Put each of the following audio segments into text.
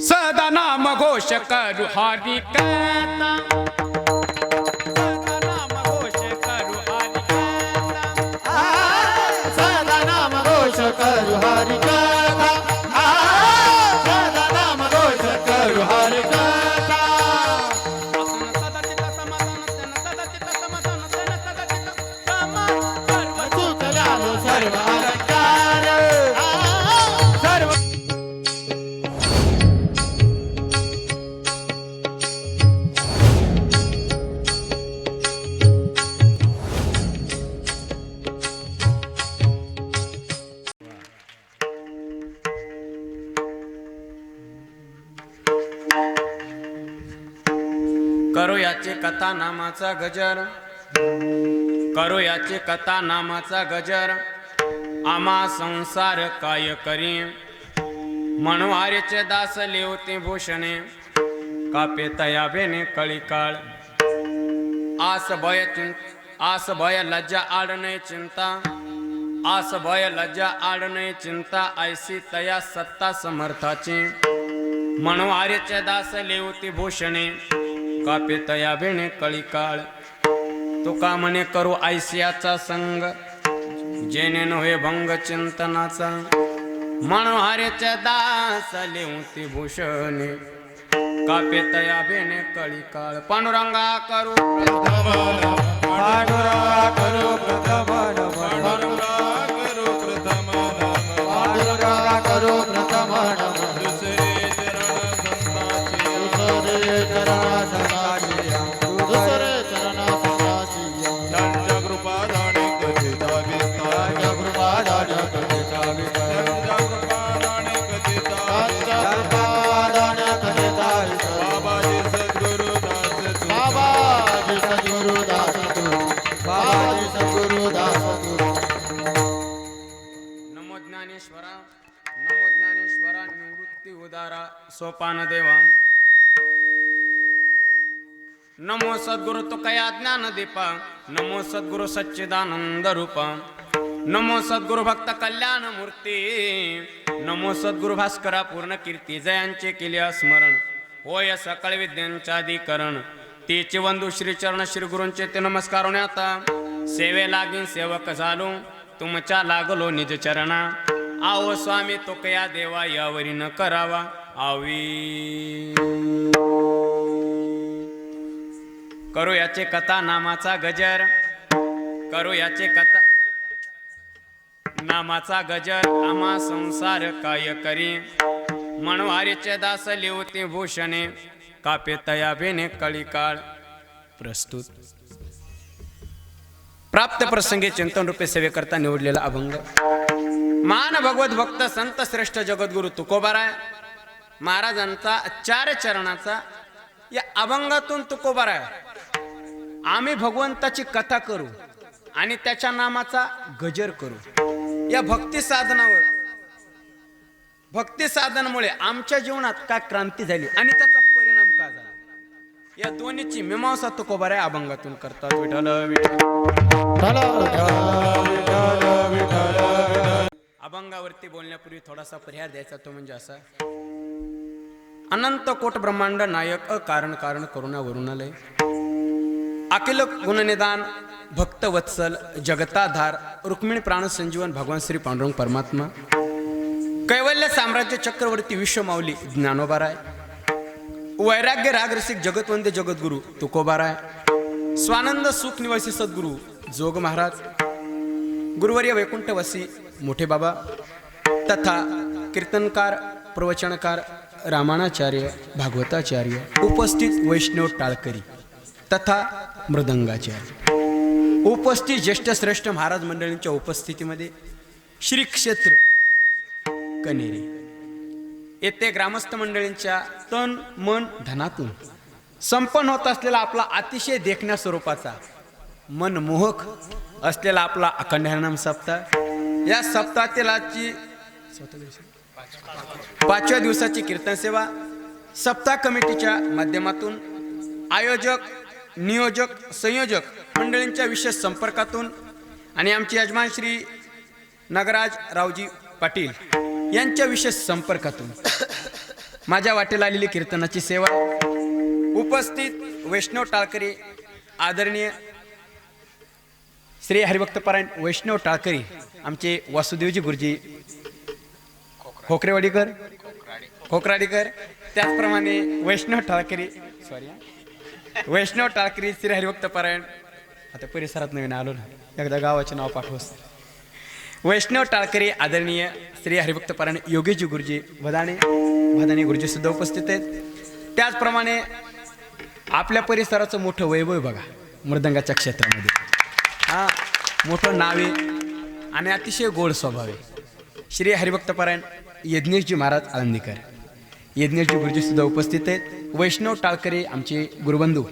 सदा नाम घोष करू हरि कथा सदा नाम घोष करू हरि कथा सदा नाम घोष करू हरि कथा सदा नाम घोष करू हरि कथा सुतलालो सर्व अलंकार सर्व करो याचे कथा नामाचा गजर करो याचे कथा नामाचा गजर आमा संसार काय करी मनवारेचे दास लेवते भूषणे कापे तयाबेने कळीकाळ आस भय लज्जा आडणे चिंता आस भय लज्जा आडणे चिंता ऐसी तया सत्ता समर्थाची मनवारेचे दास लेवते भूषणे कापे तया बेणे कळीकाळ तुका म्हणे करू ऐसियाचा संग जेणे नव्हे भंग चिंतनाचा मनोहारेच्या दास लेवती भूषणे कापे तया बेणे कळीकाळ पांडुरंगा करू पांडुरंगा करू प्रथम पांडुरंगा करू प्रथम पांडुरंगा करू प्रथम दुसरे चरण संताची दुसरे चरण संताची कृपा दाणे कथिता विस्तार कृपा दाणे कथिता विस्तार कृपा दाणे कथिता बाबाजी सद्गुरु दास तू बाबाजी सद्गुरु दास तू बाबाजी सद्गुरु दास तू नमो ज्ञानेश्वरा निवृत्ती उदारा सोपान देवा नमो सद्गुरु तुकया ज्ञान दीपा नमो सद्गुरु सच्चिदानंद रूपा नमो सद्गुरु भक्त कल्याण मूर्ती नमो सद्गुरु भास्करा पूर्ण कीर्ती जयांचे केले स्मरण होय सकळ विद्यांच्या अधिकरण तेचे वंदू श्री चरण श्री गुरूंचे ते नमस्कार आता सेवे लागीन सेवक झालो तुमच्या लागलो निज चरणा आओ स्वामी तुकया देवा यावरी न करावा आवी करू याचे कथा नामाचा गजर करू याचे कथा नामाचा गजर आम्हा संसार काय करी मनवारीचे दास लिवते भूषणे कापे तया बेने कळीकाळ प्रस्तुत प्राप्त प्रसंगी चिंतन रूपे सेवेकरता निवडलेला अभंग मान भगवत भक्त संत श्रेष्ठ जगद्गुरु तुकोबाराय महाराजांचा 4 चरणाचा या अभंगातून तुकोबाराय आम्ही भगवंताची कथा करू आणि त्याच्या नामाचा गजर करू या भक्ती साधनावर भक्ती साधनामुळे आमच्या जीवनात काय क्रांती झाली आणि त्याचा परिणाम काय झाला या दोन्हीची मीमांसा तुकोबाराय अभंगातून करतात विठ्ठल अभंगावरती बोलण्यापूर्वी थोडासा पर्याय द्यायचा तो म्हणजे असा अनंत कोट ब्रह्मांड नायक कारण कारण करुणा वरुणालय अखिल गुणनिदान भक्त वत्सल जगताधार रुक्मिणी प्राण संजीवन भगवान श्री पांडुरंग परमात्मा कैवल्य साम्राज्य चक्रवर्ती विश्वमाऊली ज्ञानोबाराय वैराग्य रागरसिक जगतवंद्य जगद्गुरु तुकोबाराय स्वानंद सुख निवासी सद्गुरु जोग महाराज गुरुवर्य वैकुंठवासी मोठे बाबा तथा कीर्तनकार प्रवचनकार रामाणाचार्य भागवताचार्य उपस्थित वैष्णव टाळकरी तथा मृदंगाचार्य उपस्थित ज्येष्ठ श्रेष्ठ महाराज मंडळींच्या उपस्थितीमध्ये श्री क्षेत्र कनेरी येथे ग्रामस्थ मंडळींच्या तन मन धनातून संपन्न होत असलेला आपला अतिशय देखण्या स्वरूपाचा मनमोहक असलेला आपला अखंड हरिनाम सप्ताह या सप्ताहातील आजची 5व्या दिवसाची कीर्तन सेवा सप्ताह कमिटीच्या माध्यमातून आयोजक नियोजक संयोजक मंडळींच्या विशेष संपर्कातून आणि आमचे यजमान श्री नगराज रावजी पाटील यांच्या विशेष संपर्कातून माझ्या वाटेला आलेली कीर्तनाची सेवा उपस्थित वैष्णव टाळकरी आदरणीय श्री हरिभक्तपरायण वैष्णव टाळकरी आमचे वासुदेवजी गुरुजी खोकराडीकर त्याचप्रमाणे वैष्णव टाळकरी श्री हरिभक्तपरायण आता परिसरात नवीन आलो ना एकदा गावाचे नाव पाठवस वैष्णव टाळकरी आदरणीय श्री हरिभक्तपरायण योगीजी गुरुजी भदाणे गुरुजी सुद्धा उपस्थित आहेत. त्याचप्रमाणे आपल्या परिसराचं मोठं वैभव बघा मृदंगाच्या क्षेत्रामध्ये हा मोठं नाव आहे आणि अतिशय गोड स्वभाव आहे. श्री हरिभक्तपरायण यज्ञेशजी महाराज आळंदीकर यज्ञेशजी गुरुजी सुद्धा उपस्थित आहेत. वैष्णव टाळकरी आमचे गुरुबंधू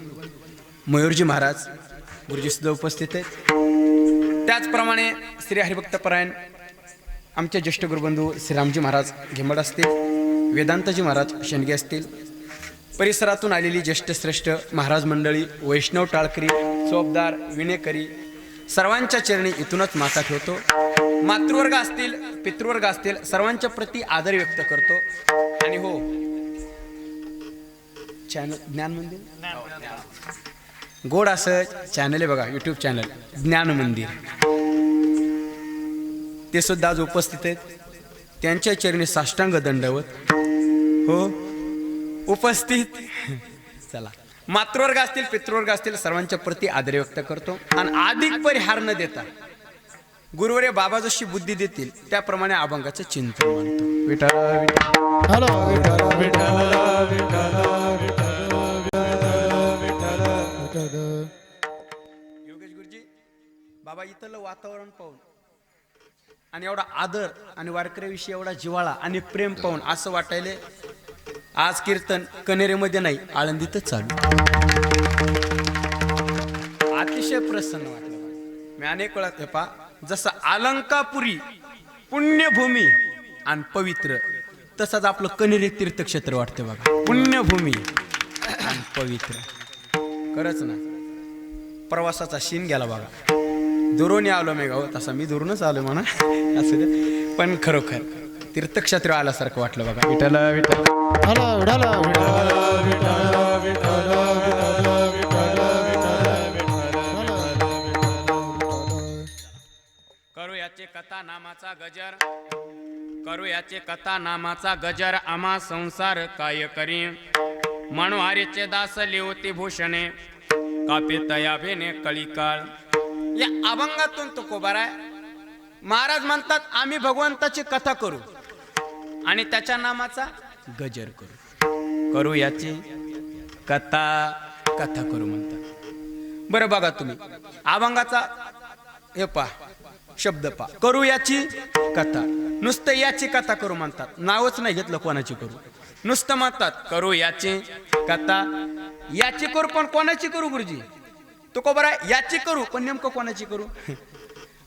मयूरजी महाराज गुरुजी सुद्धा उपस्थित आहेत. त्याचप्रमाणे श्री हरिभक्तपरायण आमचे ज्येष्ठ गुरुबंधू श्रीरामजी महाराज घेंबड असतील, वेदांतजी महाराज शेंडगे असतील, परिसरातून आलेली ज्येष्ठ श्रेष्ठ महाराज मंडळी, वैष्णव टाळकरी, चोपदार, विनेकरी सर्वांच्या चरणी इथूनच माथा ठेवतो. मातृवर्ग असतील, पितृवर्ग असतील सर्वांच्या प्रती आदर व्यक्त करतो. आणि हो चॅनल ज्ञान मंदिर गोड असं चॅनल आहे बघा यूट्यूब चॅनल ज्ञान मंदिर ते सुद्धा आज उपस्थित आहेत. त्यांच्या चरणी साष्टांग दंडवत हो उपस्थित चला मातृवर्ग असतील पितृवर्ग असतील सर्वांच्या प्रती आदर व्यक्त करतो. आणि अधिक परिहार न देता गुरुवर्य बाबा जशी बुद्धी देतील त्याप्रमाणे अभंगाचं चिंतन मानतो. विठ्ठल हॅलो विठ्ठल विठ्ठल विठ्ठल योगेश गुरुजी बाबा इथलं वातावरण पाहून आणि एवढा आदर आणि वारकऱ्याविषयी एवढा जिव्हाळा आणि प्रेम पाहून असं वाटायले आज कीर्तन कनेरेमध्ये नाही आळंदीतच चालू. अतिशय प्रसन्न वाटलं. मी अनेक वेळा पा जसं अलंकापुरी पुण्यभूमी आणि पवित्र तसंच आपलं कनेरी तीर्थक्षेत्र वाटतं बघा पुण्यभूमी आणि पवित्र. खरंच ना प्रवासाचा शीन गेला बघा. दुरून आलो मी गाव तसा मी दुरूनच आलो म्हणा असं दे पण खरोखर तीर्थक्षेत्र आल्यासारखं वाटलं बघा. विठ्ठल विठ्ठल हॅलो विठ्ठल विठ्ठल विठ्ठल करू याचे कथा नामाचा गजर करू याचे कथा नामाचा गजर आम्हा संसार काय करी मनोहारीचे दास लिहोती भूषणे कापे तया भेने कळीकाळ. या अभंगातून तो कोबारा महाराज म्हणतात आम्ही भगवंताची कथा करू आणि त्याच्या नामाचा गजर करू. करू याची कथा करू म्हणतात. बरं बघा तुम्ही अभंगाचा हे पा शब्द पा करू याची कथा नुसतं याची कथा करू म्हणतात. नावच नाही घेतलं कोणाची करू नुसतं म्हणतात करू याची कथा. याची करू पण कोणाची करू गुरुजी तुकोबारा याची करू पण नेमकं कोणाची करू.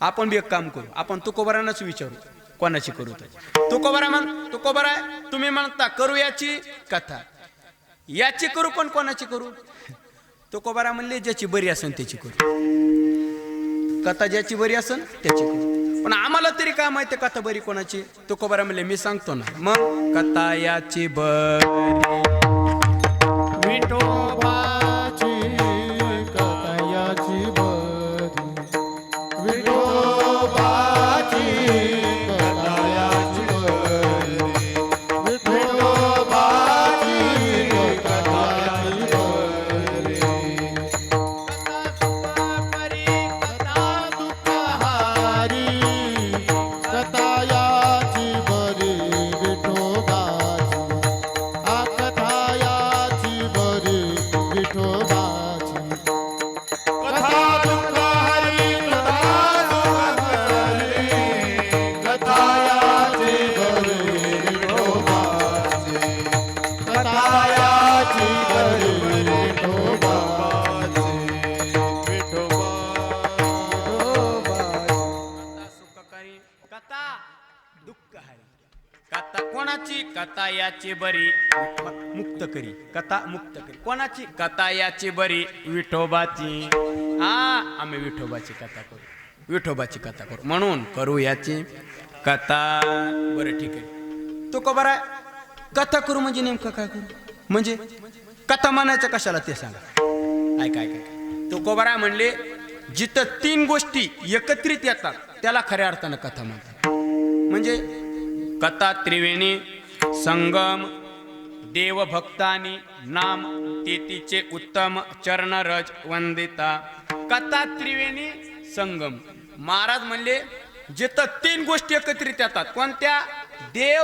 आपण बी एक काम करू आपण तुकोबारांनाच विचारू कोणाची करू. तर तुकोबारा तुम्ही म्हणता करू याची कथा याची करू पण कोणाची करू. तुकोबारा म्हणले ज्याची बरी असेल त्याची करू कथा ज्याची बरी असेल त्याची करू. पण आम्हाला तरी काय माहिती कथा बरी कोणाची. तुकोबारा म्हणले मी सांगतो ना मग कथा याची बरी विठोबाची कथायाची बरी विठोबाची कथायाची बरी विठोबाची कथायाची बरी कथा दुःखहारी कथायाची बरी विठोबाची आ कथायाची बरी विठोबाची कथा दुःखहारी कथायाची बरी विठोबाची कथायाची बरी विठोबाची कथा सुखकारी कथा दुःखहारी. कथा कोणाची कथा याची बरी मुक्त करी कथा मुक्त करी कोणाची कथा याची बरी विठोबाची. हा आम्ही विठोबाची कथा करू विठोबाची कथा करू म्हणून करू याची कथा. बरं ठीक आहे तुकोबार आहे कथा करू म्हणजे नेमकं काय करू म्हणजे कथा म्हणायचं कशाला ते सांगा. ऐका ऐका तुकोबार आहे म्हणले जिथं 3 गोष्टी एकत्रित येतात त्याला खऱ्या अर्थानं कथा म्हणतात. म्हणजे कथा त्रिवेणी संगम देवभक्तानी नाम तेतीचे उत्तम चरणरज वंदिता. कथा त्रिवेणी संगम महाराज म्हणले जिथं 3 गोष्टी एकत्रित येतात कोणत्या देव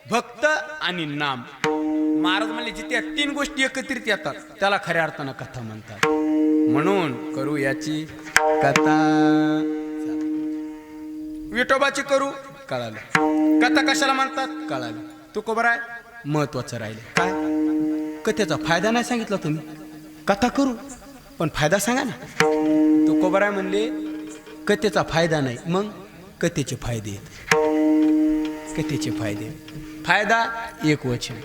भक्त आणि नाम. महाराज म्हणले जिथे 3 गोष्टी एकत्रित येतात त्याला खऱ्या अर्थानं कथा म्हणतात. म्हणून करू याची कथा. विठोबाची करू कळालं. कथा कशाला म्हणतात कळालं. तुकोबार आहे महत्वाचं राहिले काय कथेचा फायदा नाही सांगितला तुम्ही. कथा करू पण फायदा सांगा ना. तुकोबार आहे म्हणले कथेचा फायदा नाही मग कथेचे फायदे आहेत. कथेचे फायदे फायदा एक वचन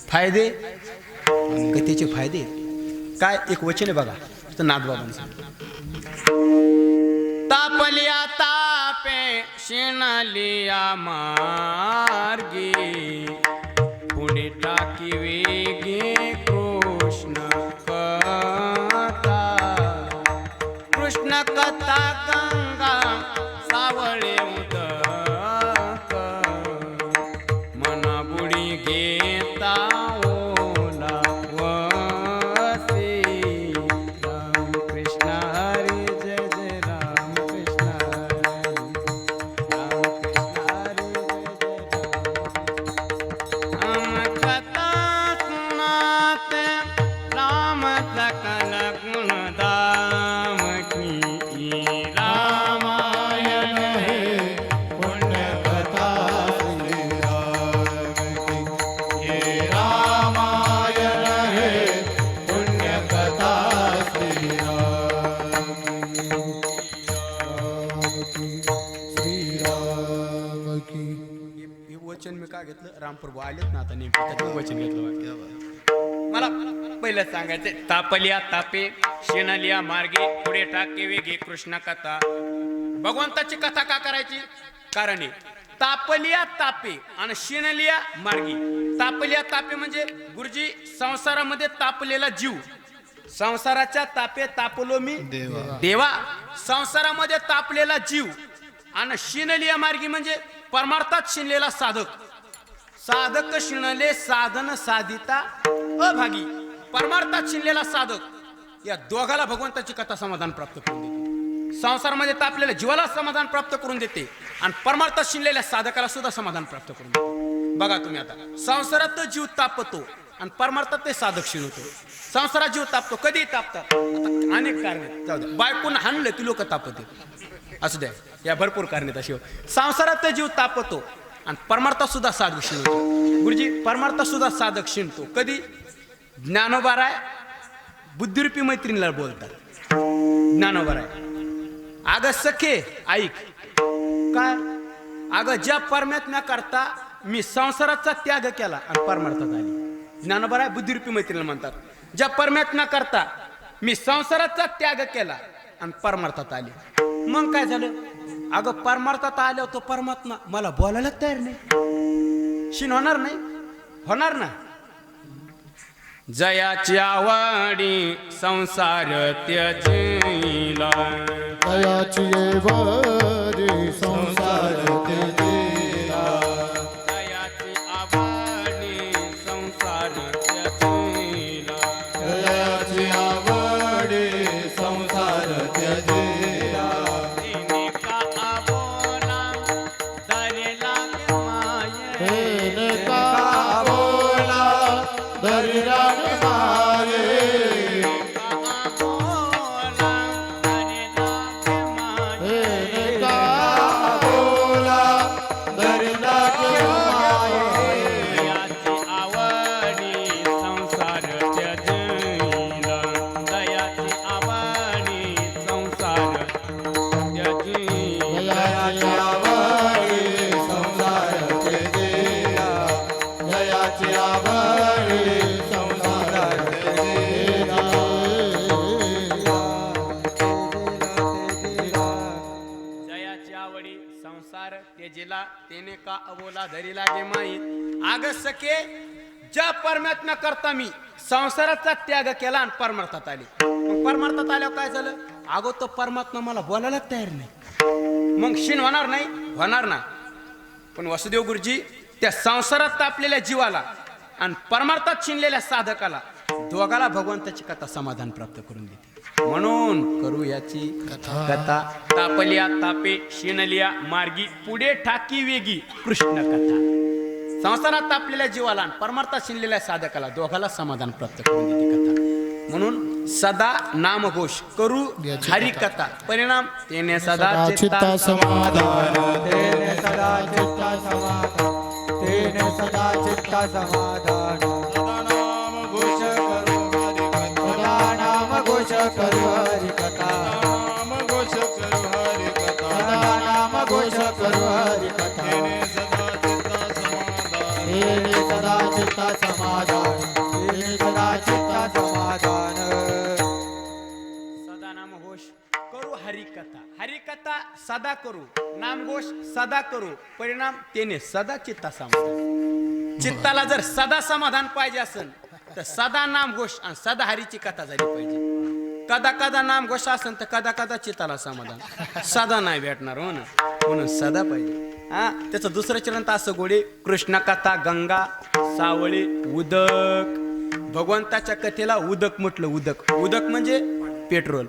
फायदे कथेचे फायदे काय एक वचन आहे बघा. तर नाथबाबांचं तापलिया तापे शिणलिया मार्गी पुढे टाकी वेगे कृष्ण कथा गंगा सावळे उदक मना बुडी घेता ओला वसे. राम कृष्ण हरी जय जय राम कृष्ण हरी राम कृष्ण हरी जय जय हम कथा सुनाते राम सकल गुण दाम की रामायण है पुण्य कथा श्री राम की. ये रामायण है पुण्य कथा श्री राम श्री राम की. हे वचन मी का घेतलं रामप्रभू आलेत ना आता नेमकं त्यातलं वचन घेतलं. मला पहिलं सांगायचं तापलिया तापे शेणलिया मार्गे पुढे टाके वेगे कृष्ण कथा. भगवंताची कथा का करायची कारण आहे तापलिया तापे आणि शेणलिया मार्गी. तापलिया तापे म्हणजे गुरुजी संसारामध्ये तापलेला जीव. संसाराच्या तापे तापलो मी देवा. संसारामध्ये तापलेला जीव आणि शिनलिया मार्गी म्हणजे परमार्थात शिनलेला साधक. साधक शिणले साधन साधिता अभागी. परमार्थात शिनलेला साधक या दोघाला भगवंताची कथा समाधान प्राप्त करून देते. संसारामध्ये तापलेल्या जीवाला समाधान प्राप्त करून देते आणि परमार्थात शिनलेल्या साधकाला सुद्धा समाधान प्राप्त करून देते. बघा तुम्ही आता संसारात जीव तापतो आणि परमार्थात ते साधक शिणवतो. संसारात जीव तापतो कधी तापतात आता अनेक कारणे. जाऊ द्या बायकोनं हाणलं की लोक तापते असू द्या या भरपूर कारणे. अशी संसारात जीव तापतो आणि परमार्थात सुद्धा साधक शिणवतो. गुरुजी परमार्थात सुद्धा साधक शिणतो कधी ज्ञानोबा राय बुद्धिरूपी मैत्रिणीला बोलतात. ज्ञानोबा राय अगं सखे ऐक काय अगं ज्या परमात्म्या करता मी संसाराचा त्याग केला आणि परमार्थात आली. ज्ञानोबा राय बुद्धिरूपी मैत्रिणीला म्हणतात ज्या परमात्म्या करता मी संसाराचा त्याग केला आणि परमार्थात आली. मग काय झालं अगं परमार्थात आल्यावर तो परमात्मा मला बोलायला तयार नाही. शिन होणार नाही होणार ना. जयाची आवडी संसार त्यजिला. दयाची येवरी संसार त्यजिला. जयाची आवडी संसार त्यजिला. दयाची आवडी संसार त्यजिला. तिने का आबोला धरला माये. हेने का बोला धरिला माये. हेने का बोला धरिला माये. दयाची आवडी संसार त्यजिला. दयाची आवडी संसार त्यजिला. दयाची आवडी संसार त्यजिला. दयाची आवडी संसार त्यजिला. जयाची आवडी संसार त्यजिला ते तेने का अबोला धरी लागे माहीत. आग सखे, ज्या परमात्मा करता मी संसाराचा त्याग केला आणि परमार्थात आले. मग परमार्थात आल्यावर काय झालं? अगो तो परमात्मा मला बोलायला तयार नाही. मग शिन होणार नाही? होणार ना. पण वसुदेव गुरुजी त्या संसारात तापलेल्या जीवाला आणि परमार्थात शिनलेल्या साधकाला दोघाला भगवंताची कथा समाधान प्राप्त करून देते. म्हणून करू याची कथा. तापलिया तापे शिनलिया मार्गी पुढे ठाकी वेगी कृष्ण कथा. संसारात तापलेल्या जीवाला आणि परमार्थात शिनलेल्या साधकाला दोघाला समाधान प्राप्त करून देते कथा. म्हणून सदा नामघोष करू हरी कथा. परिणाम तेने सदा चित्ता समाधान, तेने सदा चित्ता समाधान, तेने सदा चित्ता समाधान. सदा नाम घोष करू हरि कथा, सदा नाम घोष करू हरि कथा, सदा नाम घोष करू हरि कथा. तेने सदा चित्ता समाधान, तेने सदा चित्ता समाधान. सदा नामघोष करू हरिकथा. हरिकथा सदा करू, नामघोष सदा करू. परिणाम तेने सदा चित्ता समाधान. चित्ताला जर सदा समाधान पाहिजे असेल तर सदा नामघोष आणि सदा हरीची कथा झाली पाहिजे. कदा कदा नामघोष असेल तर कदा कदा चित्ताला समाधान. सदा नाही भेटणार हो ना. म्हणून सदा पाहिजे. हा, त्याचं दुसरं चरण तर असं गोडे कृष्ण कथा गंगा सावळे उदक. भगवंताच्या कथेला उदक म्हटलं. उदक, उदक म्हणजे पेट्रोल.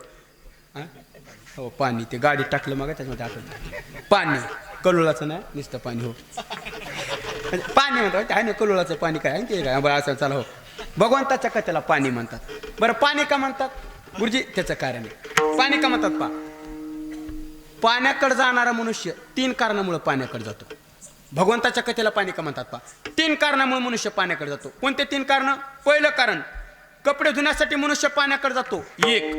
हो, पाणी. ते गाडी टाकलं मग त्याच्यामध्ये आठवलं. पाणी कलोळाचं नाही, नुसतं पाणी. हो, पाणी म्हणतात. आहे ना कलोळाचं पाणी. काय ते काय बरं असं. चला हो, भगवंताच्या कथेला पाणी म्हणतात. बरं पाणी का म्हणतात गुरुजी? त्याचं कारण आहे. पाणी का म्हणतात? पाण्याकडे जाणारा मनुष्य 3 कारणामुळे पाण्याकडे जातो. भगवंताच्या कथेला पाणी का म्हणतात? 3 कारणामुळे मनुष्य पाण्याकडे जातो. कोणते 3 कारण? पहिलं कारण, कपडे धुण्यासाठी मनुष्य पाण्याकडे जातो 1,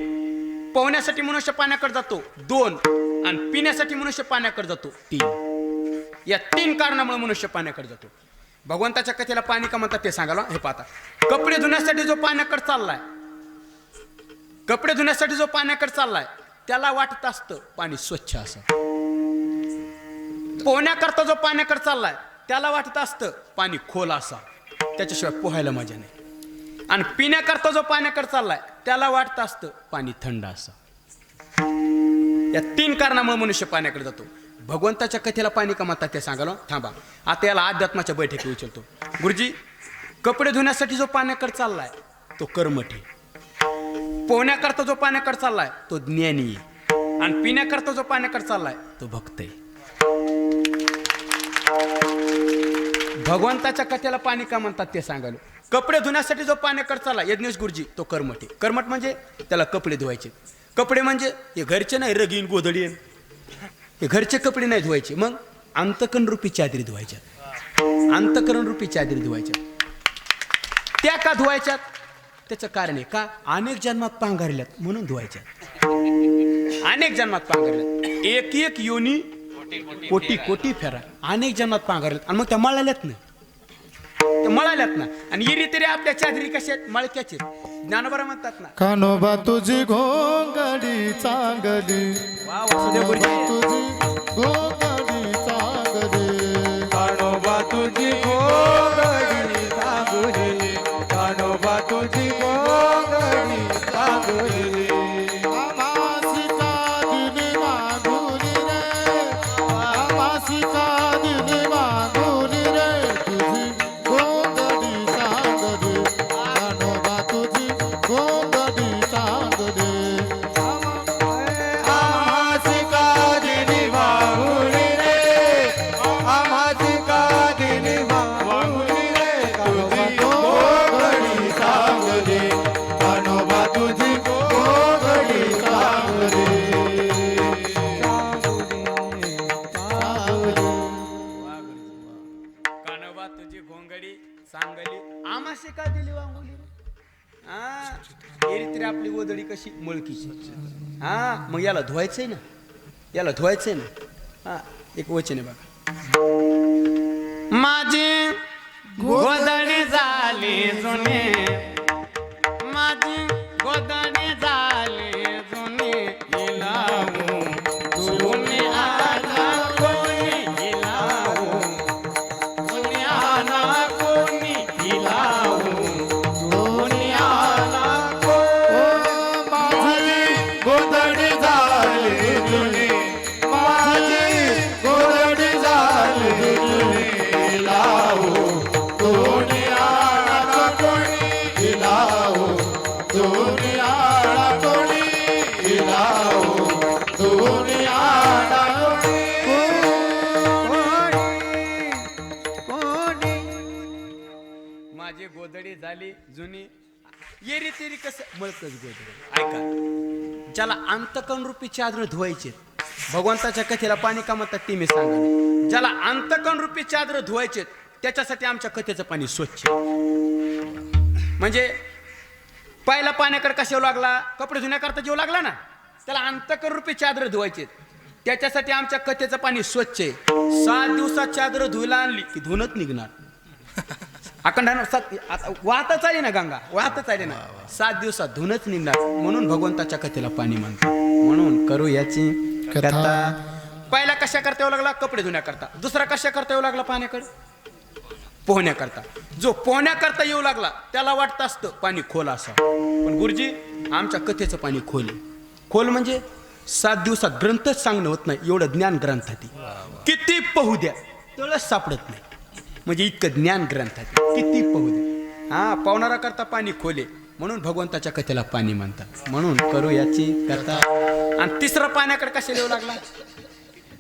पोहण्यासाठी मनुष्य पाण्याकडे जातो 2, आणि पिण्यासाठी मनुष्य पाण्याकडे जातो 3. या 3 कारणामुळे मनुष्य पाण्याकडे जातो. भगवंताच्या कथेला पाणी का म्हणतात ते सांगायला हे पाहता. कपडे धुण्यासाठी जो पाण्याकडे चाललाय, कपडे धुण्यासाठी जो पाण्याकडे चाललाय त्याला वाटत असतं पाणी स्वच्छ असं. पोहण्याकरता जो पाण्याकडे चाललाय त्याला वाटत असतं पाणी खोल असा, त्याच्याशिवाय पोहायला मजा नाही. आणि पिण्याकरता जो पाण्याकडे चाललाय त्याला वाटत असतं पाणी थंड असं. या 3 कारणामुळे मनुष्य पाण्याकडे जातो. भगवंताच्या कथेला पाणी का म्हणतात ते सांगायला थांबा. आता याला अध्यात्माच्या बैठकी उचलतो. गुरुजी, कपडे धुण्यासाठी जो पाण्याकडे चाललाय तो कर्मठ आहे. पोहण्याकरता जो पाण्याकडे चाललाय तो ज्ञानी आहे. आणि पिण्याकरता जो पाण्याकडे चाललाय तो भक्त आहे. भगवंताच्या कथेला पाणी का म्हणतात ते सांगालो. कपडे धुण्यासाठी जो पाण्याकडे चालला यज्ञेश गुरुजी तो कर्मठ आहे. कर्मठ म्हणजे त्याला कपडे धुवायचे. कपडे म्हणजे हे घरचे नाही, रगीन गोधडी हे घरचे कपडे नाही धुवायचे. मग अंतकरण रूपी चादरी धुवायच्या. अंतकरण रूपी चादरी धुवायच्या. त्या का धुवायच्यात? त्याचं कारण आहे का अनेक जन्मात पांघरल्यात म्हणून धुवायच्या. अनेक जन्मात पांघरल्यात. एक एक योनी कोटी कोटी फेरा अनेक जन्मात पांघरल्यात. आणि मग त्या मळाल्यात ना, त्या मळाल्यात ना. आणि येरी तरी आपल्या चादरी कशा आहेत? मळक्याचे. ज्ञानोबा म्हणतात ना, कानोबा तुझी घोंगडी चांगली, वा वासुदेव गुरुजी. तुझी घोंगडी चांगली, कानोबा तुझी घोंगडी चांगली, कानोबा तुझी घोंगडी चांगली. आमासी का दिली मागुली रे, आमासी का दिली मागुली रे, तुझी घोंगडी चांगली, कानोबा तुझी घोंगडी चांगली. आम्हासी का दिली मागुली रे, आम्हासी का दिली मागुली रे, तुझी घोंगडी चांगली, कानोबा तुझी घोंगडी चांगली. कानोबा तुझी घोंगडी सांगली आमाशी का दिली वांगुली. हा, येरी तरी आपली गोधडी कशी मुळकीची. हा, मग याला धुवायचंय ना, याला धुवायचंय ना. हा, एक वचन आहे बघा. माझी गोधडी झाली जुने, माझी गोधडी झाली जुने, हिलावू जुने आता कोणी हिलावू माझी गोदडी झाली जुनी येरी तेरी कसं मळकच गोदडी. ऐका, ज्याला अंतकण रूपी चादर धुवायचे, भगवंताच्या कथेला पाणी का म्हणतात ते मी सांगा. ज्याला अंतकण रूपी चादर धुवायचे त्याच्यासाठी आमच्या कथेचं पाणी स्वच्छ. म्हणजे पहिला पाण्याकडे कशा येऊ लागला, कपडे धुण्याकरता जेव लागला ना, त्याला अंतकण रूपी चादर धुवायचे, त्याच्यासाठी आमच्या कथेचं पाणी स्वच्छ आहे. 7 दिवसात चादर धुयला आणली की धुनच निघणार. अखंड वाहतच आली ना गंगा, वाहतच आली ना, 7 दिवसात धुनच निघणार. म्हणून भगवंताच्या कथेला पाणी म्हणतात. म्हणून करू याची कथा. पहिला कशा करता येऊ लागला, कपडे धुण्याकरता. दुसरा कशा करता येऊ लागला, पाण्याकडे पोहण्याकरता. जो पोहण्याकरता येऊ लागला त्याला वाटतं असतं पाणी खोल असावं, पण गुरुजी आमच्या कथेचं पाणी खोल आहे. खोल म्हणजे 7 दिवसात ग्रंथच सांगणं होत नाही, एवढं ज्ञान ग्रंथात. किती पाहू द्या तळच सापडत नाही, म्हणजे इतकं ज्ञान ग्रंथात. किती पाहू द्या. हा, पावणारा करता पाणी खोले, म्हणून भगवंताच्या कथेला पाणी म्हणतात. म्हणून करू याची कथा. आणि तिसरा पाण्याकडे कशाला येऊ लागला,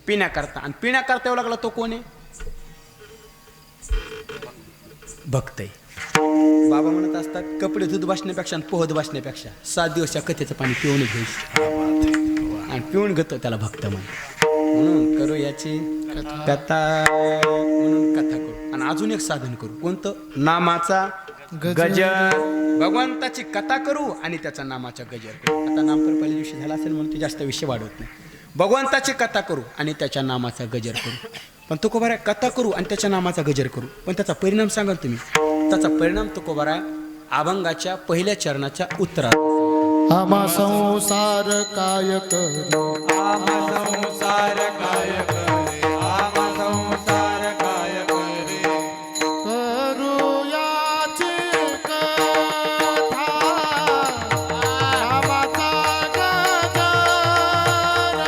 पिण्याकरता. आणि पिण्याकरता येऊ लागला तो कोण आहे, भक्त आहे. बाबा म्हणत असतात कपडे धुत बसण्यापेक्षा आणि पोहत बसण्यापेक्षा 7 दिवसच्या कथेचं पाणी पिऊन घ्यायचं, आणि पिऊन घेतो त्याला भक्त म्हणतात. म्हणून करू याची कथा. म्हणून कथा करू आणि अजून एक साधन करू, कोणतं, नामाचा गजर. भगवंताची कथा करू आणि त्याच्या नामाचा गजर करू. आता नामकरण पहिल्या दिवशी झाला असेल म्हणून ते जास्त विषय वाढवत नाही. भगवंताची कथा करू आणि त्याच्या नामाचा गजर करू. पण तुकोबारा कथा करू आणि त्याच्या नामाचा गजर करू, पण त्याचा परिणाम सांगाल तुम्ही. त्याचा परिणाम तुकोबारा अभंगाच्या पहिल्या चरणाच्या उत्तरात. आम्हा संसार काय करू, आम्हा संसार काय करे, आम्हा संसार काय करे. करू याची कथा, नामाचा गजर.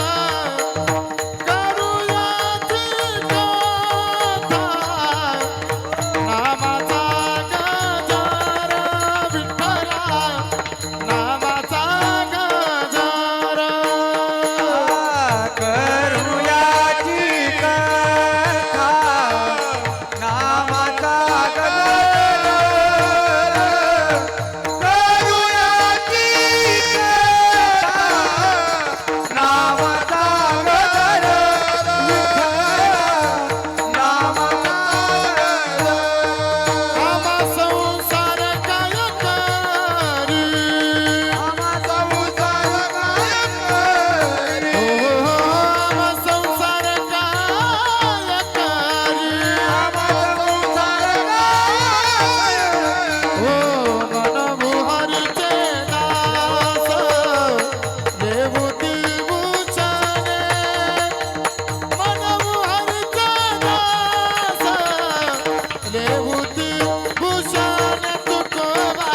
करू याची कथा, नामाचा गजर. विठ्ठला नामाचा गजर. करूयाची कथा, नामाचा गजर. करूयाची कथा, नामाचा गजर. विठ्ठला नामाचा गजर. आम्हा संसार काय करी, आम्हा संसार काय करे, आम्हा संसार काय करी. आम्हा संसार काय करे. मनमोहरीचे दास देवती भूषणे. मनमोहरीचे दास देवती भूषण. तुकोबा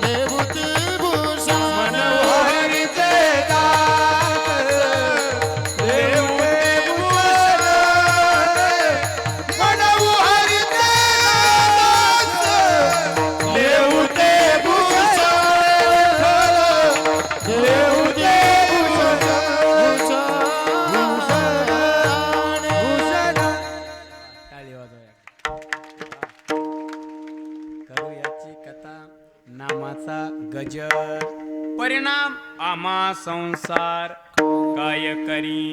देवती भूषण. मनोहरीचे दास देवते भूषण. मनोहरीचे दास देवते भूषण. देवते भूषण. टाळी वाजवा. करू याची कथा, नामाचा गजर. परिणाम आम्हा संसार काय करी.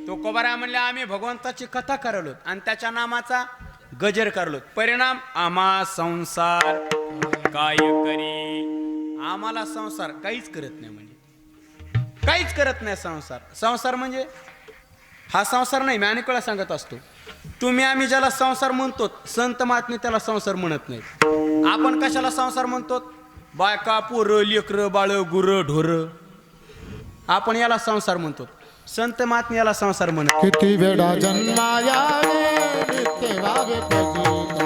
तुकोबारा म्हणले आम्ही भगवंताची कथा करलो आणि त्याच्या नामाचा गजर करलो. परिणाम आम्हा संसार काय करी. आम्हाला संसार काहीच करत नाही, म्हणजे काहीच करत नाही संसार. संसार म्हणजे हा संसार नाही. मी अनेक वेळा सांगत असतो, तुम्ही आम्ही ज्याला संसार म्हणतो संत महात्मे त्याला संसार म्हणत नाहीत. आपण कशाला संसार म्हणतो, बायका पोरं लेकरं बाळ गुरं ढोरं, आपण याला संसार म्हणतो. संत महात्मे याला संसार म्हणत. किती वेळा जन्मायावे नित्य भावे प्रजित.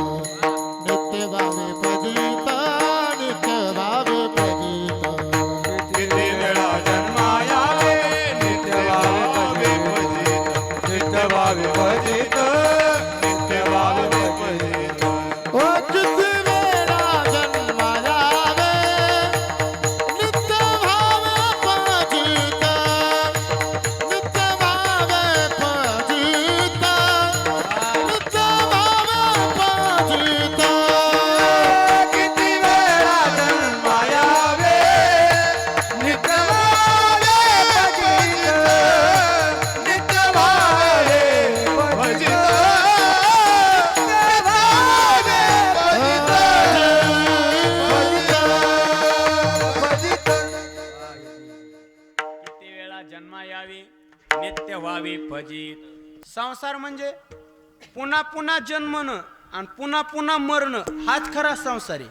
नित्य भावे प्रजित. नित्य भावे प्रजित. किती वेळा जन्मायावे नित्य भावे भजित. नित्य भावे भजित. नित्य भावे भजित. ओ किती वेळा जन्मायावे नित्य भावे प्रजित. नित्य भावे प्रजित. नित्य भावे प्रजित. व्हावे फजित. संसार म्हणजे पुन्हा पुन्हा जन्मणं आणि पुन्हा पुन्हा मरणं हाच खरा संसार आहे.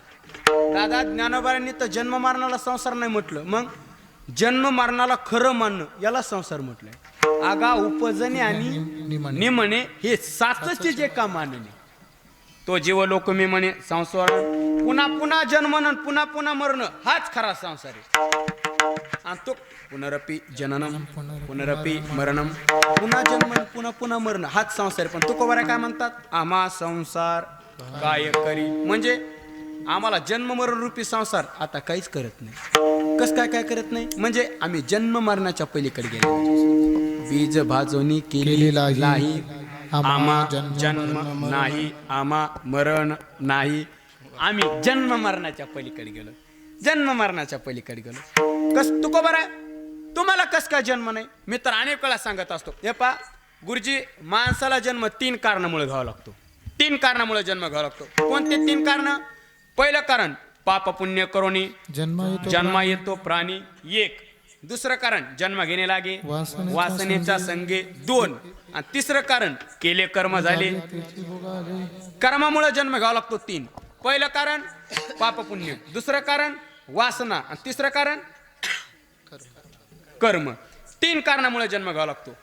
दादा ज्ञानोबांनी तर जन्म मरणाला संसार नाही म्हटलं, मग जन्म मरणाला खरं मानणं याला संसार म्हटलंय. आगा उपजणे आणि निमणे हे सातच जे का मानणे. तो जीव लोक मी म्हणे संसार पुन्हा पुन्हा जन्मन पुन्हा पुन्हा मरणं हाच खरा संसार आहे. आणि तो पुनरपी जननम पुनरपी मरणम पुन्हा जन्मन पुन्हा पुन्हा मरणं हाच संसार. पण तुकोबारा काय म्हणतात, आम्हा संसार काय करी, म्हणजे आम्हाला जन्म मरण रूपी संसार आता काहीच करत नाही. कस काय काय करत नाही म्हणजे आम्ही जन्म मरणाच्या पलीकडे गेलो. बीज भाजोनी केली नाही आम्हा जन्म नाही आम्हा मरण नाही. आम्ही जन्म मरणाच्या पलीकडे गेलो, जन्म मरणाच्या पलीकडे गेलो. कस तुकोबारा तुम्हाला कस काय जन्म नाही. मी तर अनेक वेळा सांगत असतो, हे पा गुरुजी माणसाला जन्म 3 कारणामुळे घ्यावा लागतो. 3 कारणामुळे जन्म घ्यावा लागतो. कोणते 3 कारण. पहिलं कारण पाप पुण्य करोनी जन्म येतो प्राणी 1. दुसरं कारण जन्म घेणे लागे वासनेचा संगे 2. आणि तिसरं कारण केले कर्म झाले कर्मामुळे जन्म घ्यावा लागतो 3. पहिलं कारण पाप पुण्य, दुसरं कारण वासना आणि तिसरं कारण कर्म. 3 कारणामुळे जन्म घ्यावा लागतो.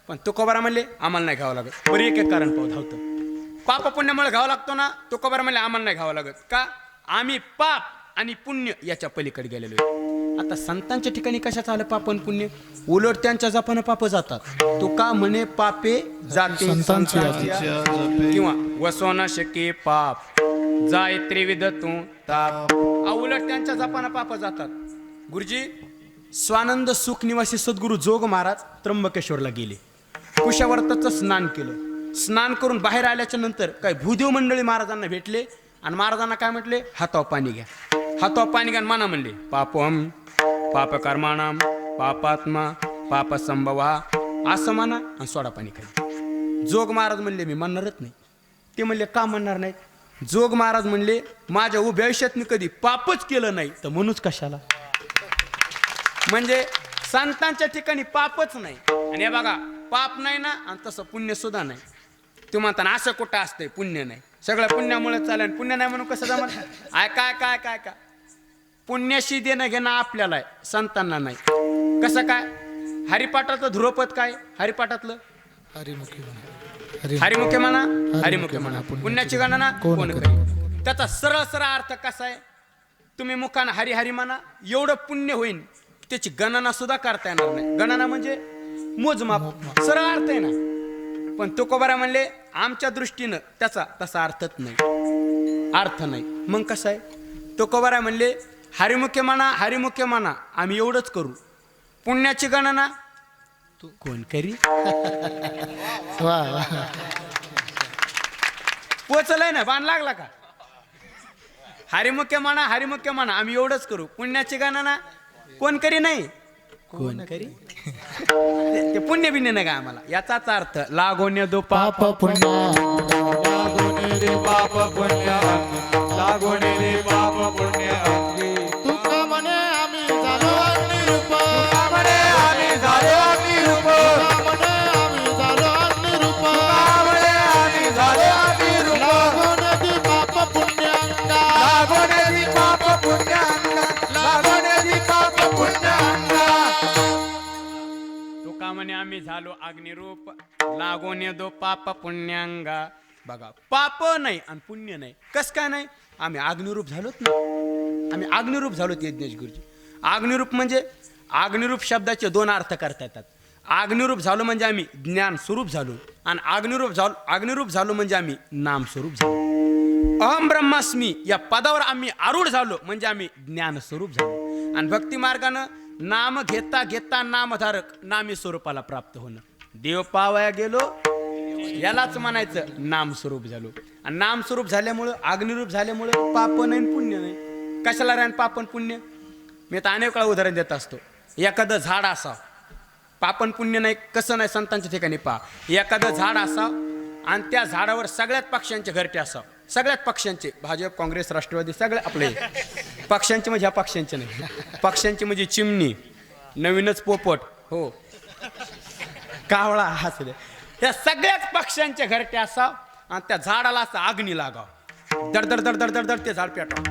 पण तुकोबारा म्हणले आम्हाला नाही घ्यावं लागत. बरं एक कारण पाहू धावतं. पाप पुण्यामुळे घ्यावं लागतो ना. तुकोबारा म्हणले आम्हाला नाही घ्यावं लागत. का, आम्ही पाप आणि पुण्य याच्या पलीकडे गेलेलो आहे. आता संतांच्या ठिकाणी कशाचं आलं पाप आणि पुण्य. उलट त्यांच्या जपानं पाप जातात. तो का म्हणे पापे जाते किंवा वसवना शके पाप जाय त्रिविध तू ताप. उलट त्यांच्या जपानं पाप जातात. गुरुजी स्वानंद सुख निवासी सद्गुरू जोग महाराज त्र्यंबकेश्वरला गेले. कुशावर्ताचं स्नान केलं. स्नान करून बाहेर आल्याच्या नंतर काय भूदेव मंडळी महाराजांना भेटले आणि महाराजांना काय म्हटले, हातावर पाणी घ्या. हातावर पाणी घ्या म्हणा म्हणले, पापम पाप कर्माणाम पापात्मा पाप संभवा असं म्हणा आणि सोडा पाणी खाली. जोग महाराज म्हणले मी म्हणणारच नाही. ते म्हणले का म्हणणार नाही. जोग महाराज म्हणले माझ्या उभ्या आयुष्यात मी कधी पापच केलं नाही तर म्हणूच कशाला. म्हणजे संतांच्या ठिकाणी पापच नाही आणि हे बघा पाप नाही ना आणि तसं पुण्य सुद्धा नाही. तू म्हणता ना असं कुठं असतंय पुण्य नाही, सगळं पुण्यामुळे चालेल. पुण्य नाही म्हणून कसं जमत. काय काय काय काय पुण्याशी देणं घेणं आपल्याला आहे, संतांना नाही. कसं काय. हरिपाठाचं ध्रुवपद काय, हरिपाठातलं हरिमुखे म्हणा हरिमुखे म्हणा पुण्याची गणना कोण करेल. त्याचा सरळ सरळ अर्थ कसा आहे, तुम्ही मुखानं हरी हरी म्हणा एवढं पुण्य होईल त्याची गणना सुद्धा करता येणार नाही. गणना म्हणजे मोजमाप, सरळ अर्थ आहे ना. पण तुकोबारा म्हणले आमच्या दृष्टीनं त्याचा तसा अर्थच नाही, अर्थ नाही. मग कसं आहे. तुकोबारा म्हणले हरिमुखे म्हणा आम्ही एवढंच करू. पुण्याची गणना तू कोण करी. पोचलंय ना, बाण लागला का. हरिमुखे म्हणा आम्ही एवढंच करू. पुण्याची गणना कोण करी नाही, कोण करी. ते पुण्य बिण्य नाही का आम्हाला. याचाच अर्थ लागोने दो पाप पुण्य लागोने रे पाप पुण्य लागोने रे पाप पुण्य. तुका म्हणे आम्ही झालो अग्निरूप, म्हणे आम्ही झालो अग्निरूप, म्हणे आम्ही झालो अग्निरूप, म्हणे आम्ही झालो अग्निरूप. लागोने दी पाप पुण्यांगा, लागोने दी पाप पुण्य लागोने दी पाप पुण्य. तुका म्हणे आम्ही झालो अग्निरूप लागोने दो पाप पुण्यांगा. बघा पाप नाही आणि पुण्य नाही. कस काय नाही. आम्ही अग्निरूप झालोत ना. आम्ही अग्निरूप झालोत यज्ञेश गुरुजी. अग्निरूप म्हणजे अग्निरूप शब्दाचे 2 अर्थ करता येतात. अग्निरूप झालो म्हणजे आम्ही ज्ञान स्वरूप झालो आणि अग्निरूप झालो म्हणजे आम्ही नाम स्वरूप झालो. अहम ब्रह्मास्मी या पदावर आम्ही आरूढ झालो म्हणजे आम्ही ज्ञान स्वरूप झालो. आणि भक्ती मार्गानं नाम घेता घेता नामधारक नामी स्वरूपाला प्राप्त होणं. देव पावया गेलो यालाच म्हणायचं नाम स्वरूप झालो. आणि नाम स्वरूप झाल्यामुळं अग्निरूप झाल्यामुळं पाप नाही पुण्य नाही. कशाला राहीन पाप आणि पुण्य. मी तर अनेक वेळा उदाहरण देत असतो. एखादं झाड असावं, पापन पुण्य नाही कसं नाही. संतांच्या ठिकाणी पहा, एखादं झाड असावं आणि त्या झाडावर सगळ्यात पक्षांचे घरटे असावं. सगळ्यात पक्षांचे, भाजप काँग्रेस राष्ट्रवादी सगळे आपले पक्षांचे म्हणजे ह्या पक्षांचे नाही. पक्षांचे म्हणजे चिमणी नवीनच पोपट हो कावळा असू दे, या सगळ्याच पक्ष्यांच्या घरटे असाव आणि त्या झाडाला असं अग्नी लागाव, दड दड दड दड दड दड ते झाड पेटाव.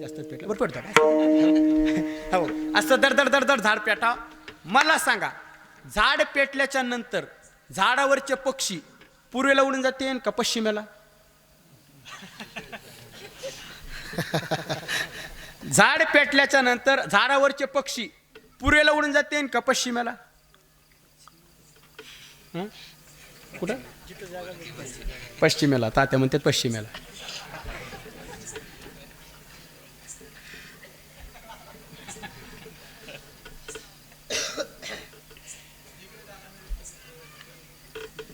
जास्तच पेटलं बरं पेटतं हो, असं दड दड दड दड झाड पेटाव. मला सांगा, झाड पेटल्याच्या नंतर झाडावरचे पक्षी पूर्वेला उडून जाते का पश्चिमेला? झाड पेटल्याच्या नंतर झाडावरचे पक्षी पूर्वेला उडून जाते का पश्चिमेला? कुठं? पश्चिमेला. तात्या म्हणतात पश्चिमेला.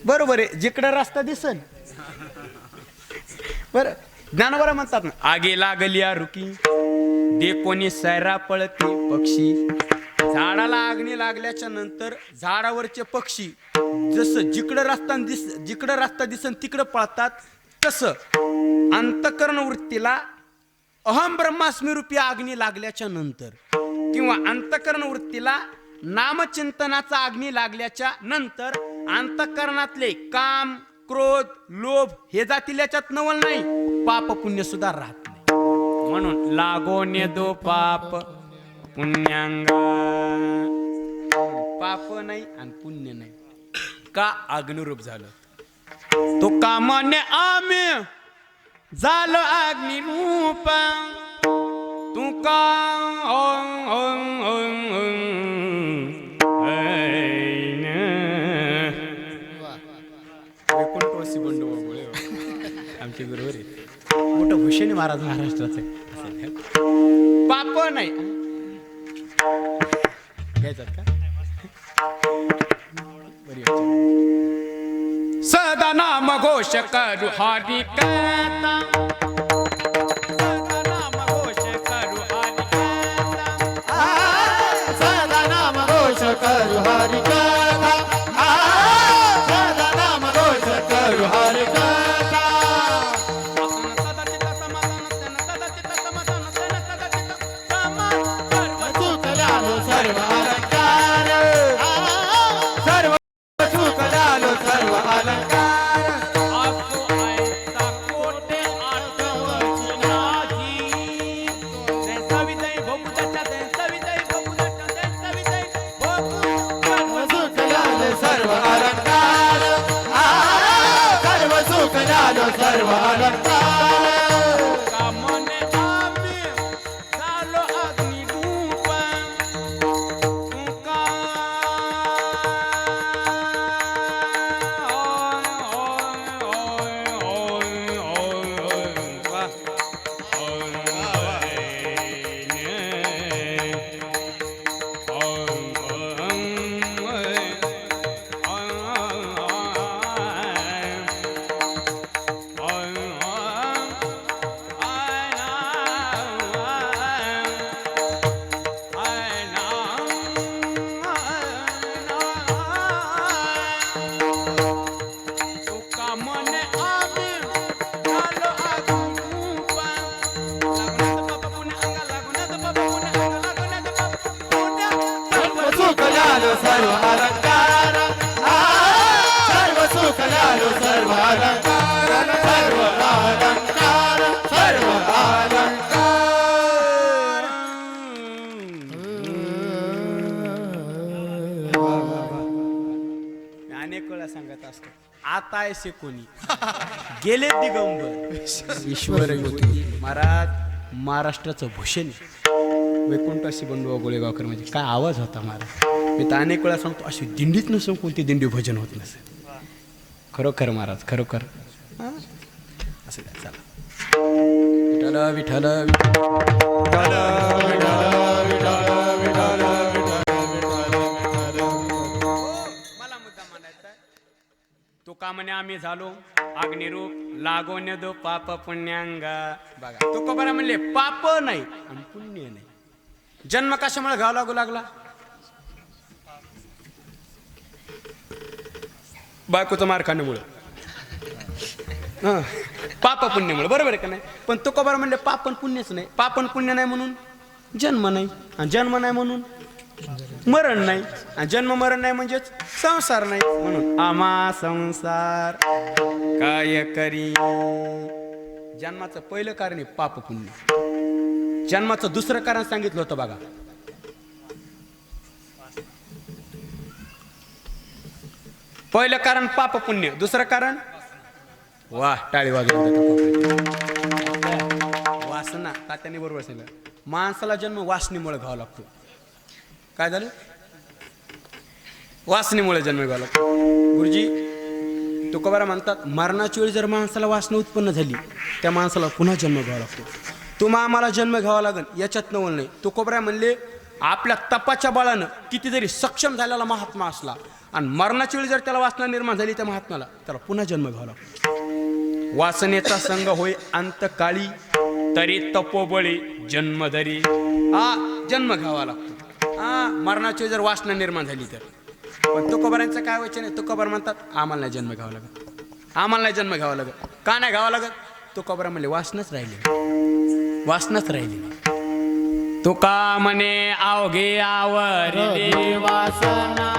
बरोबर आहे, जिकडं रस्ता दिसन. बरं, ज्ञानोबा म्हणतात ना, आगे लागलिया रुकी दे कोणी सैरा पळती पक्षी. झाडाला अग्नी लागल्याच्या नंतर झाडावरचे पक्षी जसं जिकडं रस्ता दिसन तिकडं पळतात, तसं अंतःकरण वृत्तीला अहम ब्रह्मास्मी रूपी अग्नी लागल्याच्या नंतर किंवा अंतःकरण वृत्तीला नामचिंतनाचा अग्नी लागल्याच्या नंतर अंतःकरणातले काम, क्रोध, लोभ हे जातील याच्यात नवल नाही, पाप पुण्य सुद्धा राहत नाही. म्हणून लागोने दो पाप पुण्यांगा. पाप नाही आणि पुण्य नाही, का अग्निरूप झालं. तो कामाने आम्ही झालं अग्निरूप. तू का वैकुंठवासी बंडू बाबुळे आमचे गुरुवर आहेत, मोठं भूषणी महाराज महाराष्ट्राचे. पाप नाही घ्यायचं का? सदा नाम घोष करू हरी कथा. सदा नाम घोष करू हरी कथा. सदा नाम घोष करू हरि कथा. सदा नाम घोष करू हरि कथा. सुखलालो सर्व अलंकार. सर्व सुखलालो सर्व अलंकार. असो ऐसा कोटे आठवची नाही. सवितई भोपुदाच्या सवितई भोपुदाच्या सवितई भोपू. सुखलालो सर्व अलंकार. सर्व सुखलालो सर्व अलंकार. कामने आम्ही झालो अग्निरूप. तुका सुखलालो सर्व अलंकार. सर्व सुखलालो सर्व अलंकार. सर्व अलंकार. सर्व अलंकार. अनेक वेळा सांगत असतो, आता ऐसे कोणी गेले दिगंबर ईश्वर योगी. महाराज महाराष्ट्राचं भूषण वैकुंठवासी बंडू गोळेगावकर. म्हणजे काय आवाज होता महाराज. मी तर अनेक वेळा सांगतो, अशी दिंडीत नसून कोणती दिंडी भजन होत नसेल. खरोखर महाराज, खरोखर. असं काय, चला. विठ्ठल विठ्ठल मला मुद्दा म्हणायचा आहे. तो का म्हणे आम्ही झालो अग्निरूप. लागोने दो पाप पुण्यांगा. बघा, तो का बरा म्हणले पाप नाही आणि पुण्य नाही. जन्म कशामुळे घाव लागू लागला? बायकोचं मार खाण्यामुळे, पाप पुण्यामुळे. बरोबर आहे का नाही? पण तुकोबार म्हणले पाप पण पुण्यच नाही. पाप पण पुण्य नाही म्हणून जन्म नाही, आणि जन्म नाही म्हणून मरण नाही, आणि जन्म मरण नाही म्हणजेच संसार नाही. म्हणून आमा संसार काय करी. जन्माचं पहिलं कारण आहे पाप पुण्य. जन्माचं दुसरं कारण सांगितलं होतं बघा. पहिलं कारण पाप पुण्य, दुसरं कारण वा टाळी वाजवून वासना. तात्याने बरोबर सांगितलं, माणसाला जन्म वासनेमुळे घ्यावा लागतो. काय झालं? वासनेमुळे जन्म घ्यावा लागतो. गुरुजी तुकोबारा म्हणतात, मरणाची वेळी जर माणसाला वासना उत्पन्न झाली त्या माणसाला पुन्हा जन्म घ्यावा लागतो. तुम्हा आम्हाला जन्म घ्यावा लागेल याच्यात नवल नाही. तुकोबारा म्हणले, आपल्या तपाच्या बळानं किती जरी सक्षम झालेला महात्मा असला आणि मरणाची वेळी जर त्याला वासना निर्माण झाली त्या महात्म्याला, त्याला पुन्हा जन्म घ्यावा लागतो. वासनेचा संग होय अंतकाळी, तरी तपोबळी जन्मधरी. जन्म घ्यावा लागतो. मरणाची जर वासना निर्माण झाली तर. पण तुकोबारांचं काय वचन आहे? तुकोबार म्हणतात, आम्हाला नाही जन्म घ्यावा लागत, आम्हाला नाही जन्म घ्यावा लागत. का नाही घ्यावा लागत? तुकोबारा म्हणले, वासनाच राहिली, वासनाच राहिली नाही. तुका म्हणे अवघे आवरली वासना.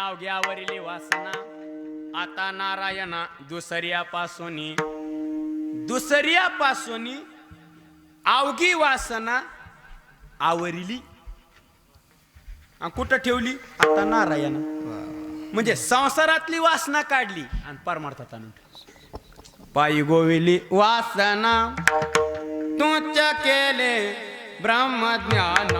अवघ्यावरील वासना आता नारायणा दुसऱ्यापासून. दुसऱ्यापासून अवघी वासना आवरिली आणि कुठं ठेवली? आता नारायणा. म्हणजे संसारातली वासना काढली आणि परमार्थात आणून ठेवली. पायी गोविली वासना तुझ केले ब्रह्मज्ञान.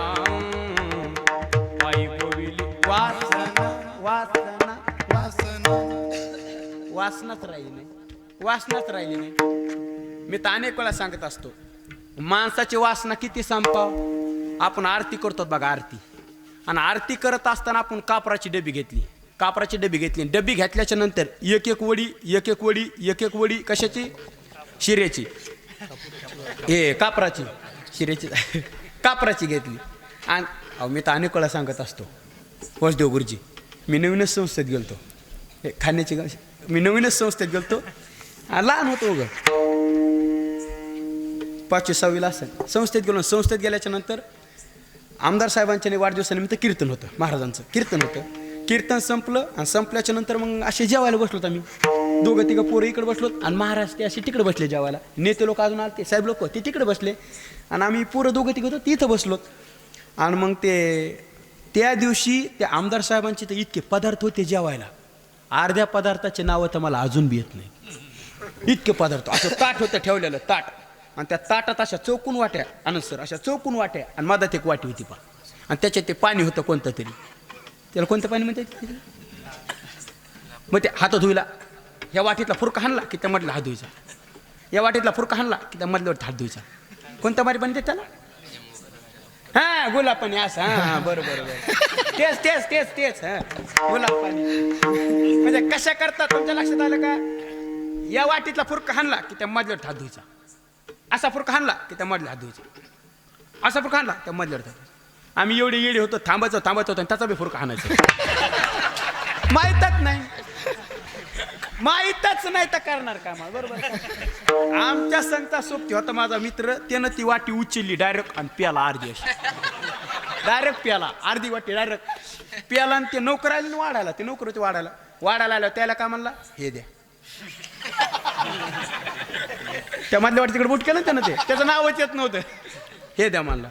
पायी गोविली वासना, वासना, वासना, वासनाच राहिली नाही, वासनाच राहिली नाही. मी तर अनेक वेळा सांगत असतो, माणसाची वासना किती संपाव. आपण आरती करतो बघा, आरती. आणि आरती करत असताना आपण कापराची डबी घेतली, कापराची डबी घेतली. डबी घेतल्याच्या नंतर एक एक वडी, एक एक वडी, एक एक वडी कशाची? शिऱ्याची. कापराची, शिऱ्याची कापराची घेतली. आणि मी तर अनेक वेळा सांगत असतो, वसदेव गुरुजी, मी नवीनच संस्थेत गेलतो, खाण्याची मी नवीनच संस्थेत गेलतो. लहान होतो ग, 5वी 6वीला असेल. संस्थेत गेलो. संस्थेत गेल्याच्या नंतर आमदार साहेबांच्या वाढदिवसानिमित्त कीर्तन होतं, महाराजांचं कीर्तन होतं. कीर्तन संपलं आणि संपल्याच्या नंतर मग असे जेवायला बसलोत आम्ही. 2-3 पोरं इकडे बसलोत आणि महाराज ते असे तिकडे बसले जेवायला. नेते लोक अजून आले, ते साहेब लोक ते तिकडे बसले आणि आम्ही पोरं 2-3 होतो तिथं बसलोत. आणि मग त्या दिवशी त्या आमदार साहेबांचे तर इतके पदार्थ होते जेवायला, अर्ध्या पदार्थाचे नावं तर मला अजून बी येत नाही. इतके पदार्थ. असं ताट होतं ठेवलेलं, ताट. आणि त्या ताटात अशा चौकून वाट्या, आनंद सर, अशा चौकून वाट्या आणि मधात एक वाटी होती पा. आणि त्याच्यात ते पाणी होतं कोणतं तरी, त्याला कोणतं पाणी म्हणतात? मग ते हात धुईला, ह्या वाटीतला फुरका हाणला की त्या मधला हात धुईचा, या वाटीतला फुरका हाणला की त्या मधल्यावर हात धुईचा. कोणतं पाणी म्हणतात त्याला? हा, गुलाब पाणी. असं. हा, बरोबर. तेच तेच तेच तेच हा, गुलाब पाणी. म्हणजे कशा करतात तुमच्या लक्षात आलं का? या वाटीतला फुरका हाणला की त्या मधल्यावर हात धुईचा, असा फुरका हाणला की त्या मधल्या हात धुईचा, असा फुरका हाणला त्या मधल्यावर हात. आम्ही एवढे येडे होतो, थांबायचो होतो आणि त्याचा बी फुरका हाणायचा. माहीतच नाही, माहीतच नाही तर करणार का मग? बरोबर. आमच्या संगता सोबती होता माझा मित्र, त्यानं ती वाटी उचलली डायरेक्ट आणि प्याला अर्धी. अशी डायरेक्ट प्याला अर्धी वाटी डायरेक्ट प्याला. आणि ते नोकर आले वाढायला, ते नोकर होते वाढायला आलं. त्याला काय म्हणला? हे द्या. त्या मधल्या वाटी तिकडे बुट केलं त्यानं, ते त्याचं नावच येत नव्हतं. हे द्या म्हणला.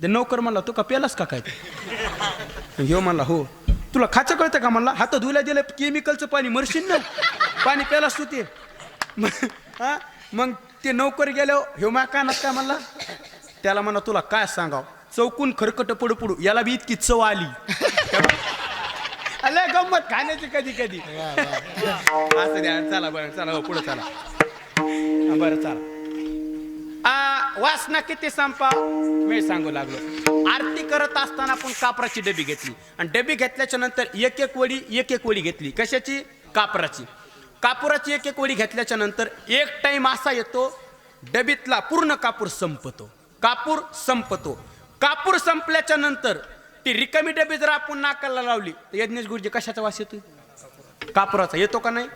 ते नोकर म्हणला तू का पेलास का काय ते? ह्यो म्हणला हो. तुला खाचं कळतं का म्हणला? हात धुल्या दिलं केमिकलचं पाणी मरशील ना, पाणी प्यालास तू ते. हा मग ते नोकर गेलो ह्यो मा कानात काय म्हणला, त्याला म्हणा तुला काय सांगाव, चौकून खरकट पडू पडू याला बी इतकी चव आली. अले गंमत खाण्याची कधी कधी. असं द्या. चला बरं चला हो पुढे चला. बरं चला. वासना किती संपा मी सांगू लागलो. आरती करत असताना आपण कापराची डबी घेतली आणि डबी घेतल्याच्या नंतर एक एक वडी घेतली. कशाची? कापराची. कापुराची एक वडी घेतल्याच्या नंतर एक टाइम असा येतो डबीतला पूर्ण कापूर संपतो. कापूर संपल्याच्या नंतर ती रिकामी डबी जर आपण नाकाला लावली तर यज्ञेश गुरुजी कशाचा वास येतो? कापुराचा येतो का नाही?